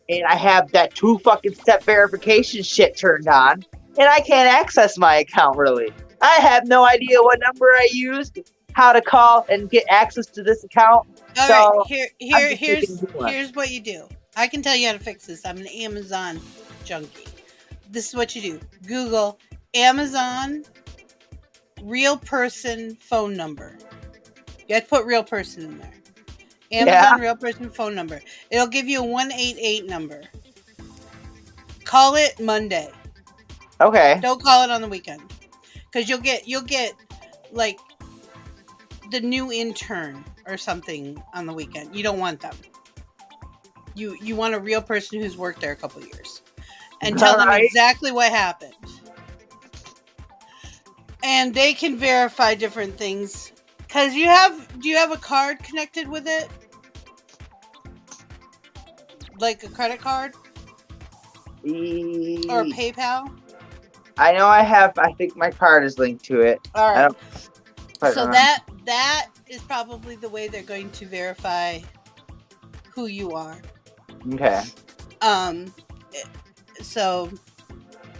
and I have that 2 fucking step verification shit turned on, and I can't access my account really. I have no idea what number I used, how to call and get access to this account. All right, here's what you do. I can tell you how to fix this. I'm an Amazon junkie. This is what you do. Google Amazon real person phone number. You have to put real person in there. Amazon real person phone number. It'll give you a 188 number. Call it Monday. Okay. Don't call it on the weekend. Because you'll get like the new intern or something on the weekend. You don't want them. You want a real person who's worked there a couple years, and tell them exactly what happened, and they can verify different things. Cause do you have a card connected with it, like a credit card or PayPal? I know I have. I think my card is linked to it. All right. So that is probably the way they're going to verify who you are. Okay. So,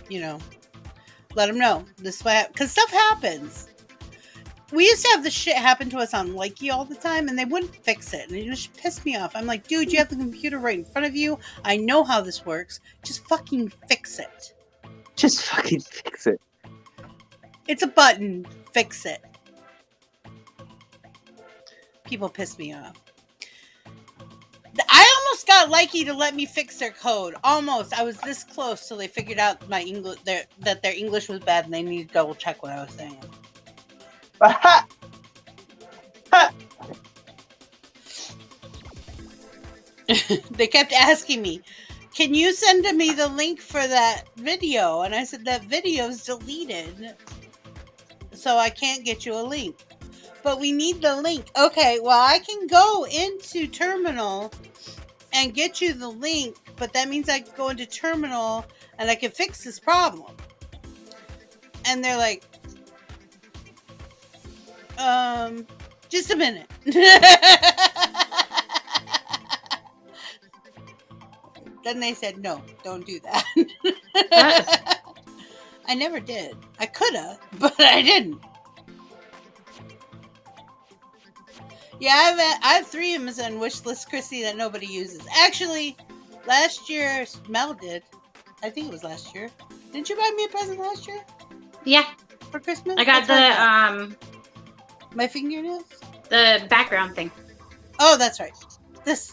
let them know this way, because stuff happens. We used to have this shit happen to us on Likey all the time, and they wouldn't fix it, and it just pissed me off. I'm like, dude, you have the computer right in front of you. I know how this works. Just fucking fix it. Just fucking fix it. It's a button. Fix it. People piss me off. I almost got Likey to let me fix their code. Almost. I was this close till they figured out my English, that their English was bad, and they needed to double check what I was saying. They kept asking me, can you send me the link for that video? And I said, that video's deleted, so I can't get you a link. But we need the link. Okay, well, I can go into Terminal and get you the link, but that means I can go into Terminal and I can fix this problem. And they're like, just a minute. Then they said, no, don't do that. I never did. I coulda, but I didn't. Yeah, I have 3 Amazon wish lists, Chrissy, that nobody uses. Actually, last year, Mel did. I think it was last year. Didn't you buy me a present last year? Yeah. For Christmas? I got my fingernails? The background thing. Oh, that's right. This.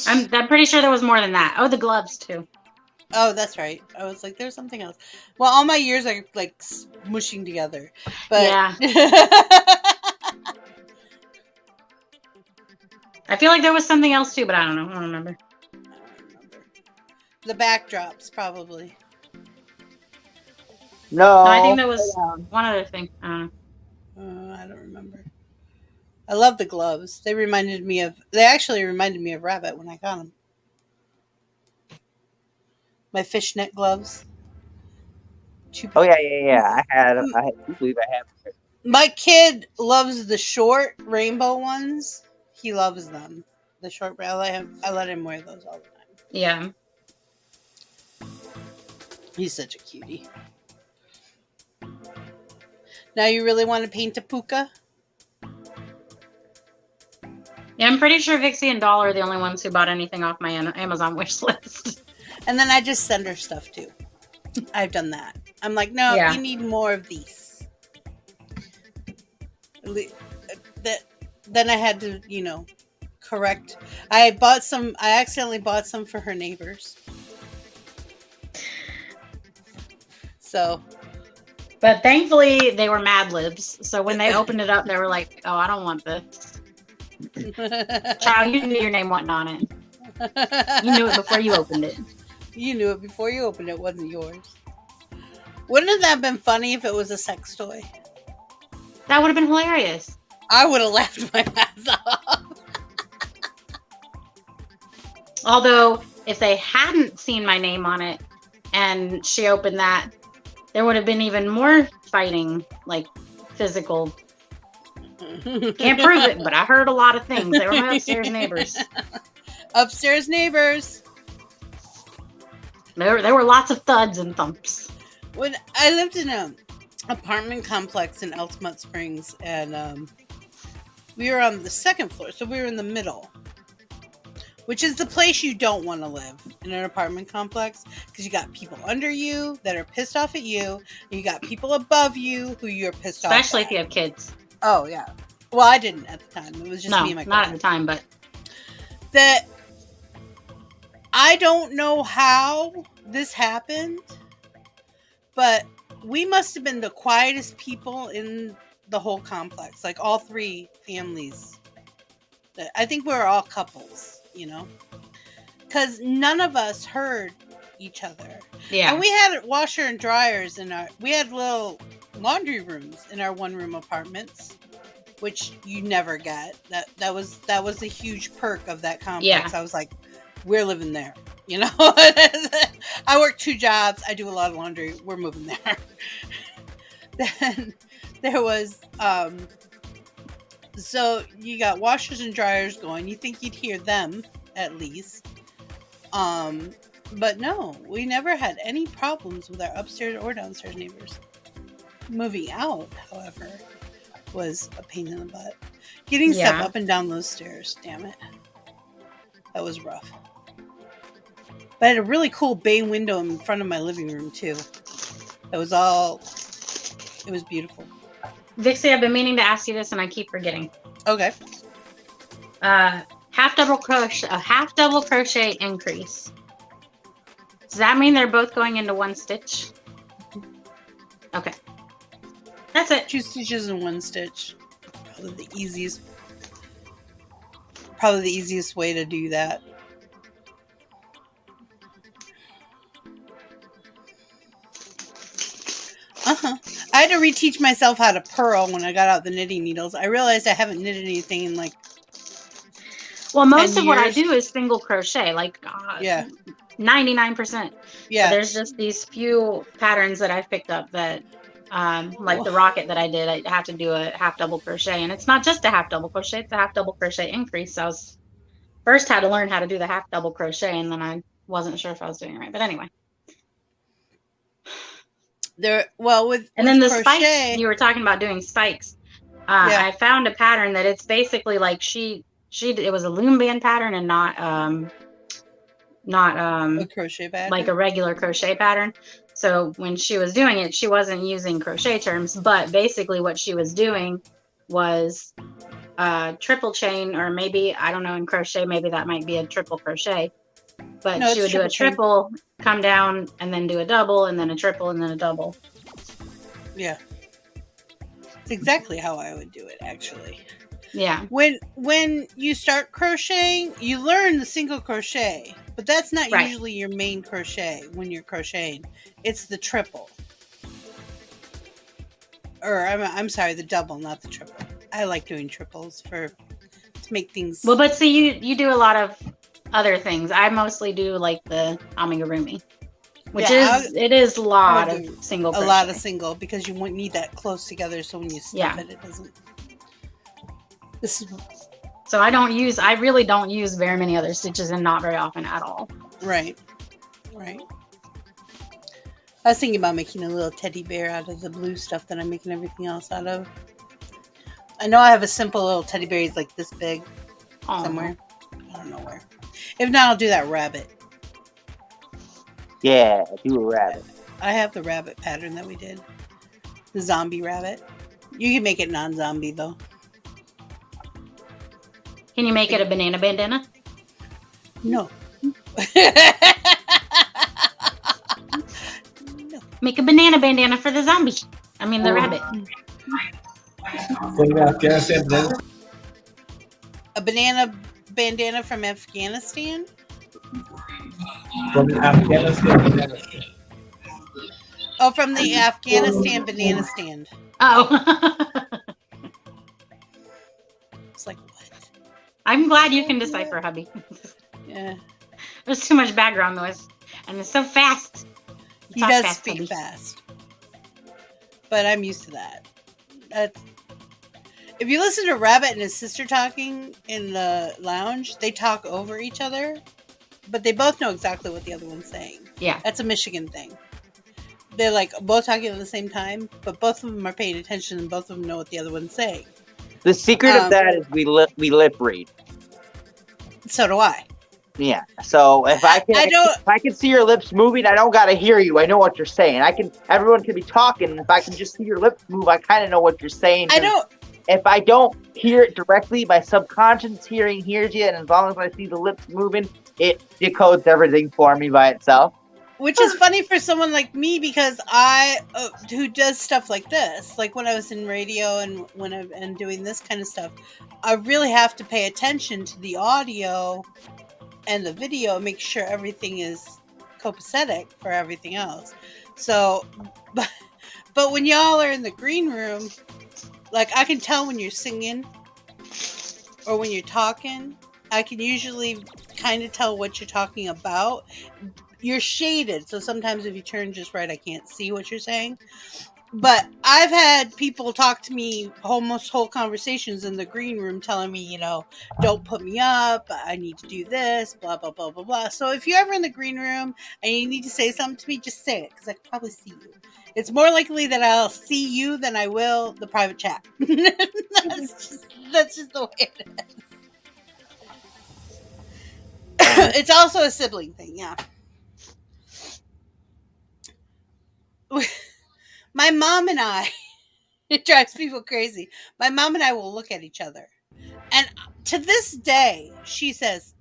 I'm pretty sure there was more than that. Oh, the gloves too. Oh, that's right. I was like, there's something else. Well, all my years are like smushing together. But yeah. I feel like there was something else too, but I don't know. I don't remember. The backdrops, probably. No, I think there was one other thing. I don't remember. I love the gloves. They actually reminded me of Rabbit when I got them. My fishnet gloves. Oh yeah. I believe I have. My kid loves the short rainbow ones. He loves them. The short. I let him wear those all the time. Yeah. He's such a cutie. Now you really want to paint a puka? Yeah, I'm pretty sure Vixie and Doll are the only ones who bought anything off my Amazon wish list. And then I just send her stuff too. I've done that. I'm like, no, we need more of these. Then I had to, correct. I accidentally bought some for her neighbors. So. But thankfully, they were Mad Libs. So when they opened it up, they were like, oh, I don't want this. Child, you knew your name wasn't on it. You knew it before you opened it. You knew it before you opened it. It wasn't yours. Wouldn't that have been funny if it was a sex toy? That would have been hilarious. I would have laughed my ass off. Although, if they hadn't seen my name on it and she opened that, there would have been even more fighting, like physical. Can't prove it, but I heard a lot of things. They were my upstairs neighbors. Upstairs neighbors. There were lots of thuds and thumps. When I lived in an apartment complex in Altamont Springs, and we were on the 2nd floor, so we were in the middle, which is the place you don't want to live in an apartment complex, because you got people under you that are pissed off at you, and you got people above you who you're pissed off at. Especially if you have kids. Oh, yeah. Well, I didn't at the time. It was just me and my not at the time, but... I don't know how this happened, but we must have been the quietest people in the whole complex, like all three families. I think we're all couples, you know, because none of us heard each other. Yeah. And we had washer and dryers we had little laundry rooms in our one-room apartments, which you never get. That was a huge perk of that complex. Yeah. I was like, we're living there, you know. I work 2 jobs. I do a lot of laundry. We're moving there. Then there was so you got washers and dryers going. You think you'd hear them at least. But no, we never had any problems with our upstairs or downstairs neighbors. Moving out, however, was a pain in the butt. Getting stuff up and down those stairs, damn it. That was rough. But I had a really cool bay window in front of my living room, too. It was beautiful. Vixie, I've been meaning to ask you this and I keep forgetting. Okay. Half double crochet increase. Does that mean they're both going into 1 stitch? Okay. That's it. 2 stitches and 1 stitch. Probably the easiest way to do that. I had to reteach myself how to purl when I got out the knitting needles. I realized I haven't knitted anything in like most of what I do is single crochet, like 99%. Yeah. So there's just these few patterns that I've picked up that like the rocket that I did, I have to do a half double crochet, and it's not just a half double crochet, it's a half double crochet increase. So I was first had to learn how to do the half double crochet, and then I wasn't sure if I was doing it right. But anyway. Then the spikes, you were talking about doing spikes. I found a pattern that it's basically like it was a loom band pattern and not a crochet pattern, like a regular crochet pattern. So when she was doing it, she wasn't using crochet terms, but basically what she was doing was triple chain, or maybe, I don't know, in crochet maybe that might be a triple crochet. But she would do a triple, come down, and then do a double, and then a triple, and then a double. Yeah. It's exactly how I would do it, actually. Yeah. When you start crocheting, you learn the single crochet, but that's not usually your main crochet when you're crocheting. It's the triple. Or, I'm sorry, the double, not the triple. I like doing triples to make things... Well, but see, you do a lot of other things. I mostly do like the amigurumi, which is a lot of single crochet. A lot of single, because you won't need that close together, so when you stuff it doesn't. So I really don't use very many other stitches, and not very often at all. Right. I was thinking about making a little teddy bear out of the blue stuff that I'm making everything else out of. I know I have a simple little teddy bear. He's like this big somewhere. I don't know where. If not, I'll do that rabbit. Yeah, do a rabbit. I have the rabbit pattern that we did. The zombie rabbit. You can make it non-zombie, though. Can you make it a banana bandana? No. Make a banana bandana for the zombie. I mean, the rabbit. A banana bandana from Afghanistan? From Afghanistan. Oh, from the Afghanistan banana stand. Oh. It's like, what? I'm glad you can decipher, hubby. Yeah. There's too much background noise. And it's so fast. He does speak fast. But I'm used to that. If you listen to Rabbit and his sister talking in the lounge, they talk over each other, but they both know exactly what the other one's saying. Yeah. That's a Michigan thing. They're like both talking at the same time, but both of them are paying attention and both of them know what the other one's saying. The secret of that is we lip read. So do I. Yeah. So if I can see your lips moving, I don't gotta hear you. I know what you're saying. Everyone can be talking. If I can just see your lips move, I kind of know what you're saying. If I don't hear it directly, my subconscious hearing hears you, and as long as I see the lips moving, it decodes everything for me by itself. Which is funny for someone like me because I who does stuff like this, like when I was in radio and when I'm doing this kind of stuff, I really have to pay attention to the audio and the video and make sure everything is copacetic for everything else. So, but when y'all are in the green room, like I can tell when you're singing or when you're talking. I can usually kind of tell what you're talking about. You're shaded, so sometimes if you turn just right, I can't see what you're saying. But I've had people talk to me almost whole conversations in the green room telling me, don't put me up, I need to do this, blah, blah, blah, blah, blah. So if you're ever in the green room and you need to say something to me, just say it, because I can probably see you. It's more likely that I'll see you than I will the private chat. That's just the way it is. It's also a sibling thing, yeah. My mom and I, it drives people crazy. My mom and I will look at each other. And to this day, she says,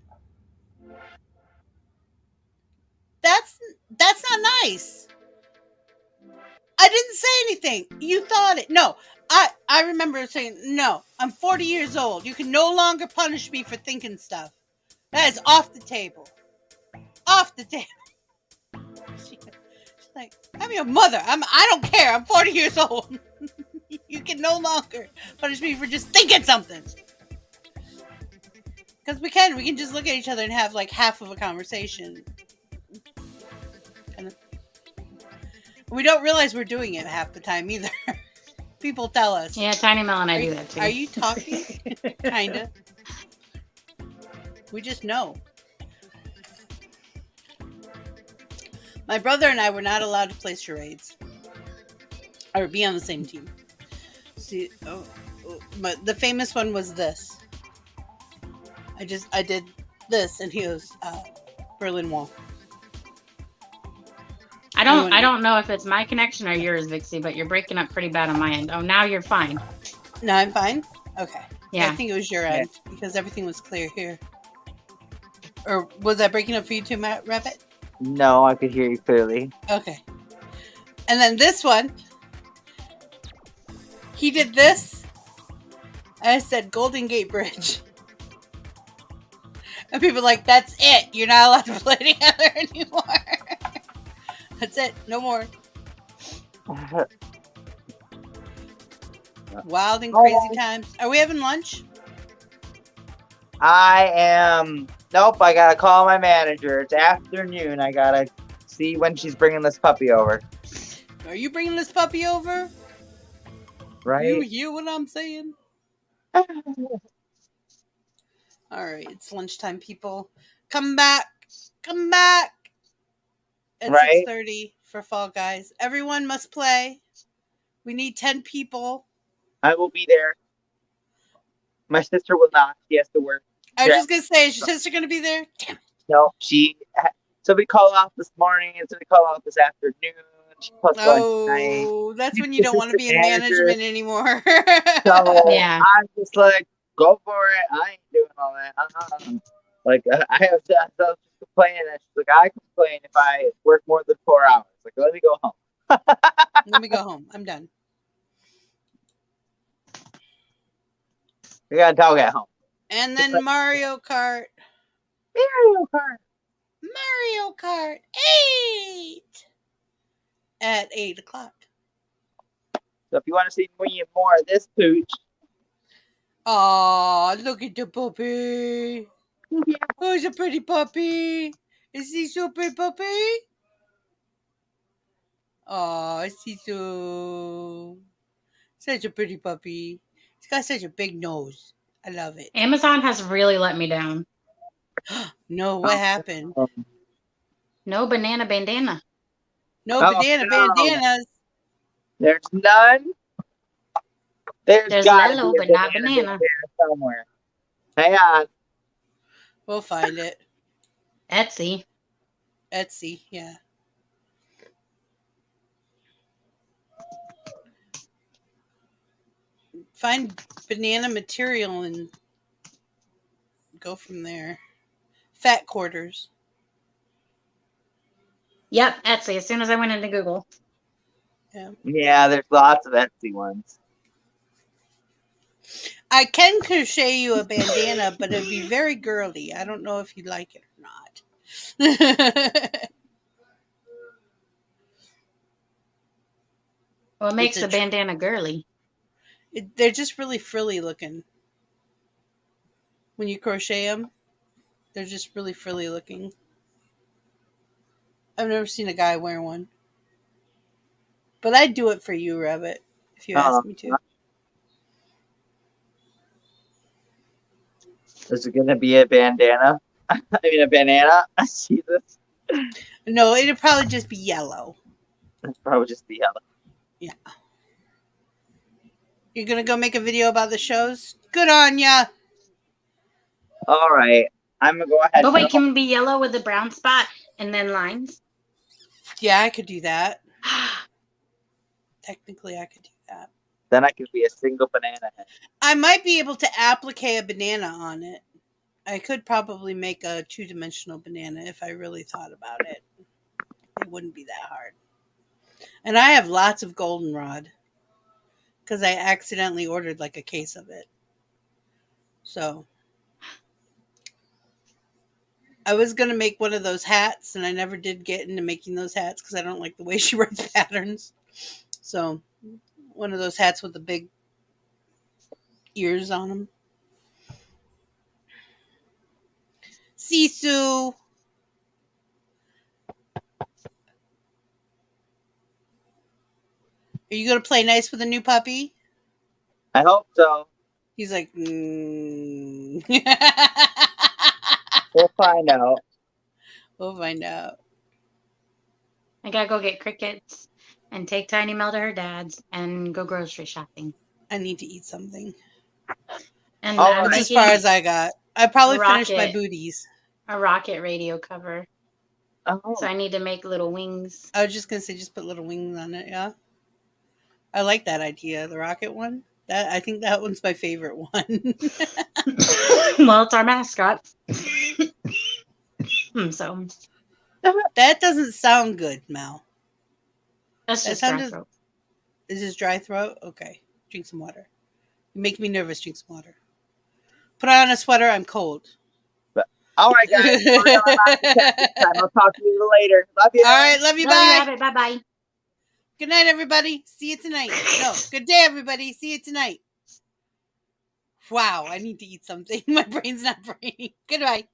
that's not nice. I didn't say anything. You thought it. No, I remember saying, no, I'm 40 years old. You can no longer punish me for thinking stuff. That is off the table. Off the table. She's like, I'm your mother. I don't care. I'm 40 years old. You can no longer punish me for just thinking something. Because we can just look at each other and have like half of a conversation. And we don't realize we're doing it half the time either. People tell us. Yeah, Tiny Mel and I do that too. Are you talking? Kinda. We just know. My brother and I were not allowed to play charades. Or be on the same team. See, but the famous one was this. I did this, and he goes, Berlin Wall. I don't know if it's my connection or yours, Vixie, but you're breaking up pretty bad on my end. Oh, now you're fine. No, I'm fine? Okay. Yeah. I think it was your end, because everything was clear here. Or was I breaking up for you too, Rabbit? No, I could hear you clearly. Okay. And then this one, he did this. I said Golden Gate Bridge. And people are like, that's it. You're not allowed to play together anymore. That's it. No more. Wild and crazy times. Are we having lunch? I am. Nope, I gotta call my manager. It's afternoon. I gotta see when she's bringing this puppy over. Are you bringing this puppy over? Right? You hear what I'm saying? All right, it's lunchtime, people. Come back. Come back. At Right? 6:30 for Fall Guys. Everyone must play. We need 10 people. I will be there. My sister will not. She has to work. I was just going to say, is your sister going to be there? Damn it. No, so we call off this morning, and so we call off this afternoon. She plus tonight. That's when you don't want to be in management anymore. So Yeah. I'm just like, go for it. I ain't doing all that. Like, I was just complaining. And she's like, I complain if I work more than 4 hours. Like, let me go home. Let me go home. I'm done. We gotta talk at home. And then Mario Kart. Mario Kart. Mario Kart 8 at 8 o'clock. So if you want to see me and more of this pooch. Oh, look at the puppy. Oh, he's a pretty puppy. Is he so pretty puppy? Oh, is he so... Such a pretty puppy. He's got such a big nose. I love it. Amazon has really let me down. No, what happened? No banana bandana. No Oh, banana no. bandanas. There's none. There's gotta Lalo, be a but not banana banana. somewhere. Hang on. We'll find it. Etsy. Etsy, yeah. Find banana material and go from there. Fat quarters. Yep, Etsy. As soon as I went into Google. Yeah, there's lots of Etsy ones. I can crochet you a bandana, but it'd be very girly. I don't know if you'd like it or not. What makes a bandana girly? They're just really frilly looking. When you crochet them, they're just really frilly looking. I've never seen a guy wear one. But I'd do it for you, Rabbit, if you asked me to. Is it going to be a bandana? I mean, a banana? Jesus. No, it'd probably just be yellow. It'd probably just be yellow. Yeah. You're going to go make a video about the shows? Good on ya. All right. I'm going to go ahead. But wait, can it be yellow with a brown spot and then lines? Yeah, I could do that. Technically, I could do that. Then I could be a single banana head. I might be able to applique a banana on it. I could probably make a 2-dimensional banana if I really thought about it. It wouldn't be that hard. And I have lots of goldenrod because I accidentally ordered like a case of it. So I was going to make one of those hats, and I never did get into making those hats because I don't like the way she writes patterns. So one of those hats with the big ears on them. Sisu. Are you going to play nice with a new puppy? I hope so. He's like, We'll find out. We'll find out. I gotta go get crickets and take Tiny Mel to her dad's and go grocery shopping. I need to eat something. And that's as far as I got. I probably finished my booties. A rocket radio cover. Oh. So I need to make little wings. I was just going to say, just put little wings on it, yeah? I like that idea, the rocket one. I think that one's my favorite one. Well, it's our mascot. So. That doesn't sound good, Mel. That's just dry throat. Is this dry throat? Okay. Drink some water. You make me nervous. Drink some water. Put on a sweater. I'm cold. All right, guys. I'll talk to you later. Love you. All right. Love you. Bye. Bye-bye. Good night, everybody. See you tonight. No. Good day, everybody. See you tonight. Wow. I need to eat something. My brain's not braining. Goodbye.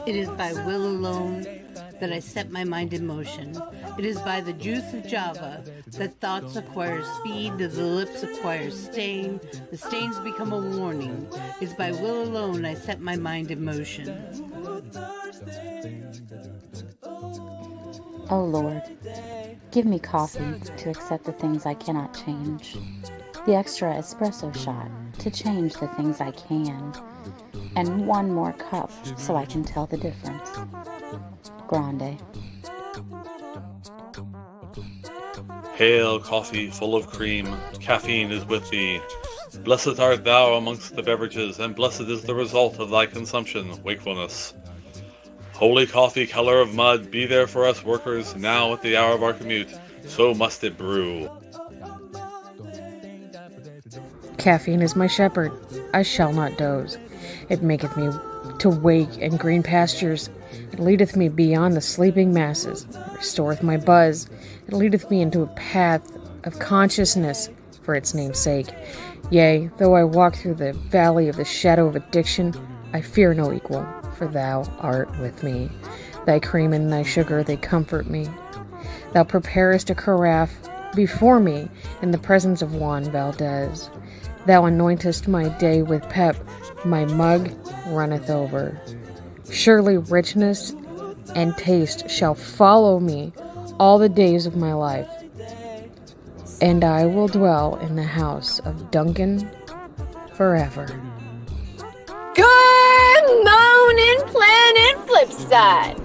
It is by will alone that I set my mind in motion. It is by the juice of Java that thoughts acquire speed, the lips acquire stain, the stains become a warning. It is by will alone I set my mind in motion. Oh Lord, give me coffee to accept the things I cannot change, the extra espresso shot to change the things I can, and one more cup so I can tell the difference. Grande. Hail, coffee full of cream, caffeine is with thee. Blessed art thou amongst the beverages, and blessed is the result of thy consumption, wakefulness. Holy coffee, color of mud, be there for us workers, now at the hour of our commute, so must it brew. Caffeine is my shepherd, I shall not doze. It maketh me to wake in green pastures. It leadeth me beyond the sleeping masses. It restoreth my buzz. It leadeth me into a path of consciousness for its name's sake. Yea, though I walk through the valley of the shadow of addiction, I fear no equal, for thou art with me. Thy cream and thy sugar, they comfort me. Thou preparest a carafe before me in the presence of Juan Valdez. Thou anointest my day with pep, my mug runneth over. Surely richness and taste shall follow me all the days of my life, and I will dwell in the house of Duncan forever. Good morning, Planet Flipside.